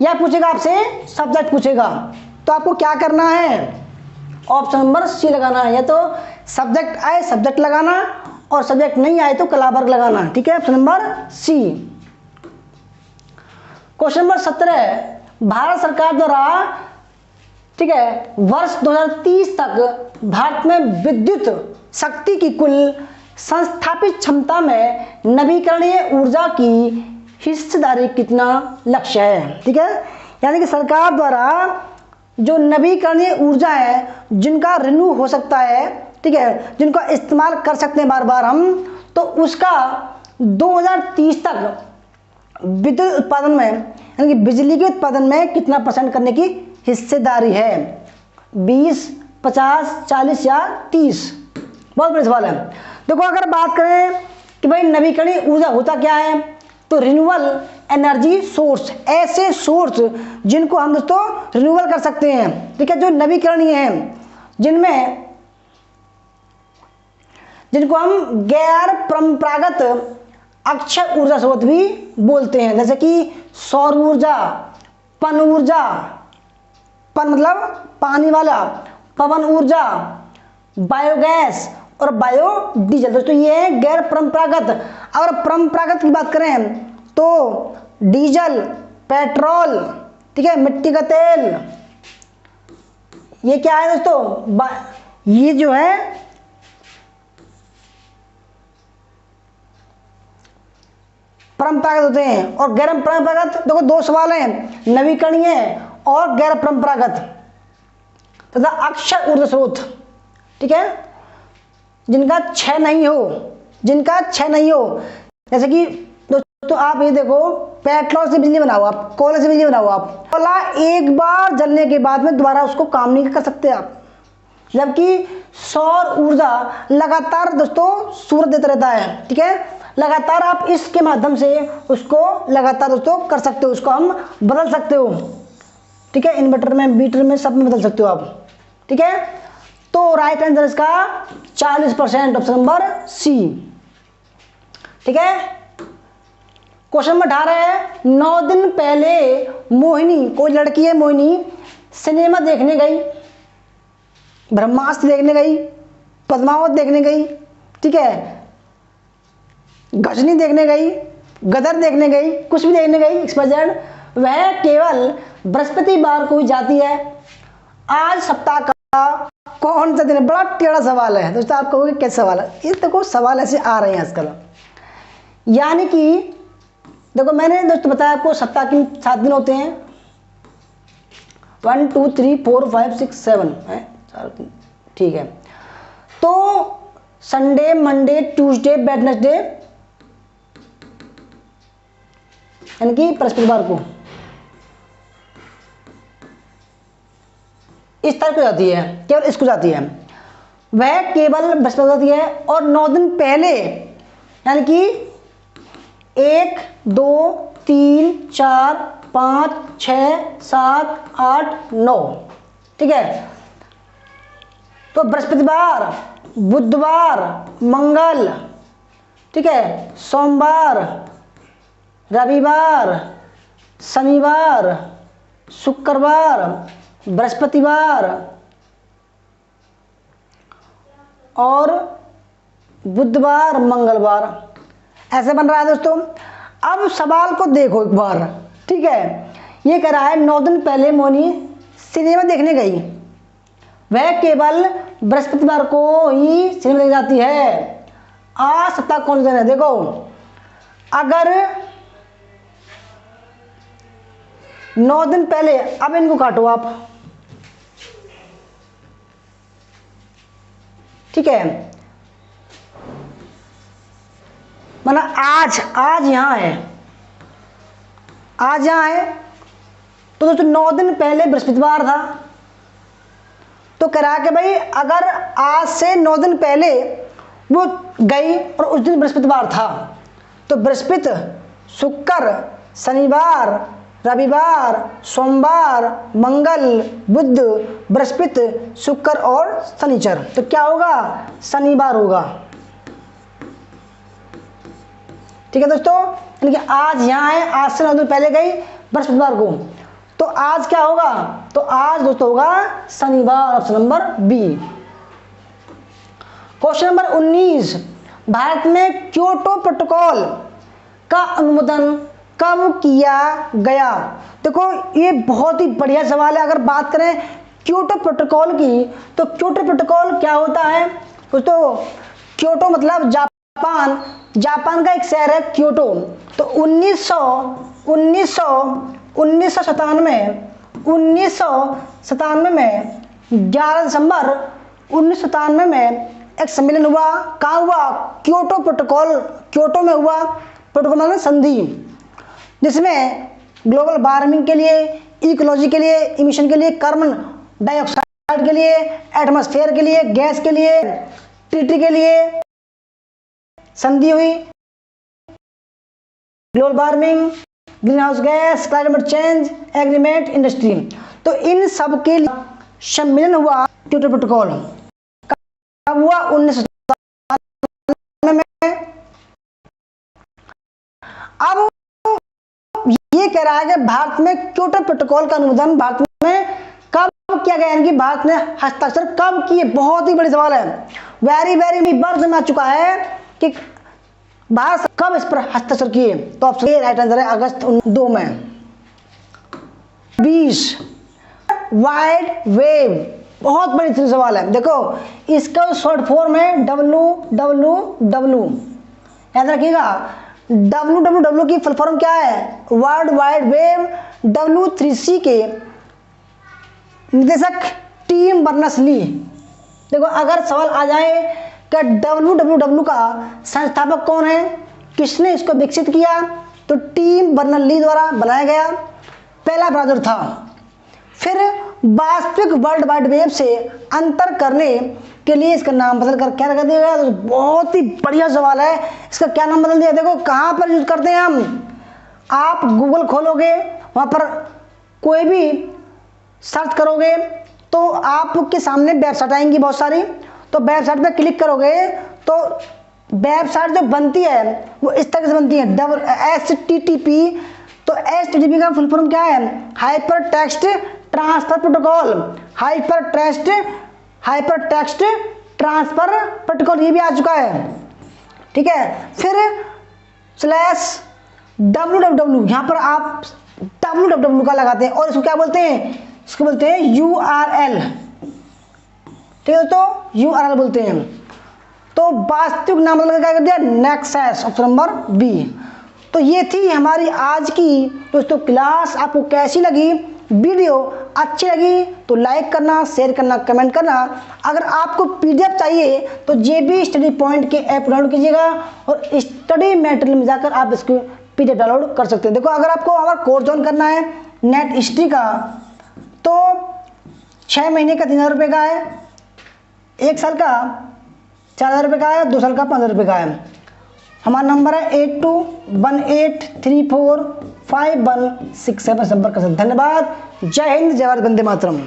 या पूछेगा आपसे सब्जेक्ट पूछेगा। तो आपको क्या करना है, ऑप्शन नंबर सी लगाना है। या तो सब्जेक्ट आए सब्जेक्ट लगाना, और सब्जेक्ट नहीं आए तो कला वर्ग लगाना, ठीक है, option number C. Question number 17, Bharat सरकार द्वारा, ठीक है, वर्ष 2030 तक भारत में विद्युत शक्ति की कुल संस्थापित क्षमता में नवीकरणीय ऊर्जा की हिस्सेदारी कितना लक्ष्य है, ठीक है। यानी कि सरकार द्वारा जो नवीकरणीय ऊर्जा है, जिनका रिन्यू हो सकता है, ठीक है, जिनका इस्तेमाल कर सकते हैं बार बार हम, तो उसका 2030 तक विद्युत उत्पादन में, यानी कि बिजली के उत्पादन में कितना परसेंट करने की हिस्सेदारी है, 20, 50, 40 या 30। बहुत बड़ा सवाल है। देखो अगर बात करें कि भाई नवीकरणीय ऊर्जा होता क्या है, तो रिन्यूएबल एनर्जी सोर्स, ऐसे सोर्स जिनको हम दोस्तों रिन्यूएबल कर सकते हैं, ठीक है, जो नवीकरणीय हैं, जिनको हम गैर परंपरागत अक्षय ऊर्जा स्रोत भी बोलते हैं, जैसे कि सौर ऊर्जा, पन ऊर्जा, पन मतलब पानी वाला, पवन ऊर्जा, बायोगैस और बायोडीजल। दोस्तों ये है गैर परंपरागत। अगर परंपरागत की बात करें तो डीजल, पेट्रोल, ठीक है, मिट्टी का तेल, ये क्या है दोस्तों, ये जो है परंपरागत होते हैं। और गैर परंपरागत, देखो दो सवाल हैं, नवीकरणीय और गैर परंपरागत तथा अक्षय ऊर्जा स्रोत, ठीक है, जिनका क्षय नहीं हो, जैसे कि दोस्तों आप ये देखो, पेट्रोल से बिजली बनाओ आप, कोयले से बिजली बनाओ आप, कोयला एक बार जलने के बाद में दोबारा उसको काम नहीं कर सकते आप, जबकि सौर ऊर्जा लगातार दोस्तों सूरज देता रहता है, ठीक है, लगातार आप इसके माध्यम से उसको लगातार दोस्तों कर सकते हो, उसको हम बदल सकते हो, ठीक है, इन्वर्टर में, बीटर में, सब में बदल सकते हो आप, ठीक है। तो राइट आंसर इसका 40%, ऑप्शन नंबर सी, ठीक है। क्वेश्चन नंबर 18 है, 9 दिन पहले मोहिनी, कोई लड़की है मोहिनी, सिनेमा देखने गई, ब्रह्मास्त्र देखने गई, पद्मावत देखने गई, ठीक है, गजनी देखने गई, गदर देखने गई, कुछ भी देखने गई, एक्सपाइजेड, वह केवल बृहस्पतिवार को ही जाती है। आज सप्ताह का कौन सा दिन है? बड़ा टेढ़ा सवाल है दोस्तों, आप कहोगे कैसा सवाल है, ये देखो सवाल ऐसे आ रहे हैं आजकल। यानी कि देखो मैंने दोस्तों बताया आपको सप्ताह के 7 दिन होते हैं, 1 2 3 4 5 6 7 है, 4 दिन, ठीक है। तो संडे, मंडे, ट्यूसडे, वेडनेसडे, यानी कि बृहस्पतिवार को इस तारीख को जाती है, केवल इसको जाती है, वह केवल बृहस्पतिवार जाती है। और 9 दिन पहले यानी कि 1 2 3 4 5 6 7 8 9, ठीक है। तो बृहस्पतिवार, बुधवार, मंगल, ठीक है, सोमवार, रविवार, शनिवार, शुक्रवार, बृहस्पतिवार और बुधवार, मंगलवार, ऐसे बन रहा है दोस्तों। अब सवाल को देखो एक बार, ठीक है। ये कह रहा है 9 दिन पहले मोनी सिनेमा देखने गई, वह केवल बृहस्पतिवार को ही सिनेमा देखने जाती है। आज सप्ताह कौन सा दिन है? देखो, अगर 9 दिन पहले, अब इनको काटो आप, ठीक है, मतलब आज यहां है, आज यहां है। तो दोस्तों 9 दिन पहले बृहस्पतिवार था, तो कह रहा कि भाई अगर आज से 9 दिन पहले वो गई और उस दिन बृहस्पतिवार था, तो बृहस्पति, शुक्र, शनिवार, रविवार, सोमवार, मंगल, बुध, बृहस्पति, शुक्र और शनिचर, तो क्या होगा? शनिवार होगा, ठीक है दोस्तों। यानी कि आज यहाँ है, आज से 9 दिन पहले गई बृहस्पतिवार को, तो आज क्या होगा? तो आज दोस्तों होगा शनिवार, option number B. Question number 19, Bharat में क्योटो प्रोटोकॉल का अनुमोदन कब किया गया? देखो ये बहुत ही बढ़िया सवाल है। अगर बात करें क्योटो प्रोटोकॉल की, तो क्योटो प्रोटोकॉल क्या होता है दोस्तों? क्योटो मतलब जापान का एक शहर है क्योटो। तो 1997 में 11 दिसंबर 1997 में एक सम्मेलन हुआ। कहाँ हुआ? क्योटो प्रोटोकॉल, क्योटो में हुआ। प्रोटोकॉल मतलब संधि, जिसमें ग्लोबल वार्मिंग के लिए, इकोलॉजी के लिए, इमिशन के लिए, कार्बन डाइऑक्साइड के लिए, एटमॉस्फेयर के लिए, गैस के लिए, ट्रीटी के लिए संधि हुई। Global warming, green house gas, climate change agreement, industry, तो इन सब के लिए सम्मेलन हुआ क्योटो प्रोटोकॉल। कब हुआ? 1997 में। अब ये कह रहा है कि भारत में क्योटो प्रोटोकॉल का अनुमोदन भारत में कब किया गया, यानी कि भारत ने हस्ताक्षर कब किए? बहुत ही बड़ी सवाल है, वेरी वर्ष में आ चुका है कि भारत कब इस पर हस्ताक्षर किए। तो ऑप्शन ए राइट आंसर है, अगस्त 2 में। 20, वाइड वेव, बहुत बड़ी सवाल है। देखो इसका शॉर्ट फॉर्म है WWW, याद रखिएगा। WWW की फुल फॉर्म क्या है? World wide wave. W3C के निदेशक टिम बर्नर्स-ली। देखो अगर सवाल आ जाए कि WWW का संस्थापक कौन है, किसने इसको विकसित किया, तो टिम बर्नर्स-ली द्वारा बनाया गया पहला ब्राउज़र था। फिर वास्तविक वर्ल्ड वाइड वेब से अंतर करने के लिए इसका नाम बदल कर क्या रखा दिया गया? तो बहुत ही बढ़िया सवाल है, इसका क्या नाम बदल दिया? देखो कहाँ पर यूज करते हैं हम, आप गूगल खोलोगे, वहाँ पर कोई भी सर्च करोगे तो आपके सामने वेबसाइट आएंगी बहुत सारी। तो वेबसाइट पे क्लिक करोगे तो वेबसाइट जो बनती है वो इस तरह से बनती है, HTTP। तो HTTP का फुल फॉर्म क्या है? Hyper text transfer protocol, hyper text transfer protocol, ये भी आ चुका है, ठीक है। फिर /www, यहाँ पर आप www का लगाते हैं और इसको क्या बोलते हैं? इसको बोलते हैं URL, ठीक है। तो URL बोलते हैं। तो वास्तविक नाम बदल क्या कर दिया? Nexus, option number B. तो ये थी हमारी आज की दोस्तों क्लास। आपको कैसी लगी? वीडियो अच्छी लगी तो लाइक करना, शेयर करना, कमेंट करना। अगर आपको PDF चाहिए तो JB स्टडी पॉइंट के ऐप डाउनलोड कीजिएगा और स्टडी मटेरियल में जाकर आप इसको PDF डाउनलोड कर सकते हैं। देखो अगर आपको हमारा कोर्स ज्वाइन करना है नेट हिस्ट्री का तो 6 महीने का 3000 रुपये का है, 1 साल का 4000 रुपये का है, 2 साल का 5000 रुपये का है। हमारा नंबर है 8218345167 संपर्क कर सकते। धन्यवाद। जय हिंद, जय भारत, वंदे मातरम।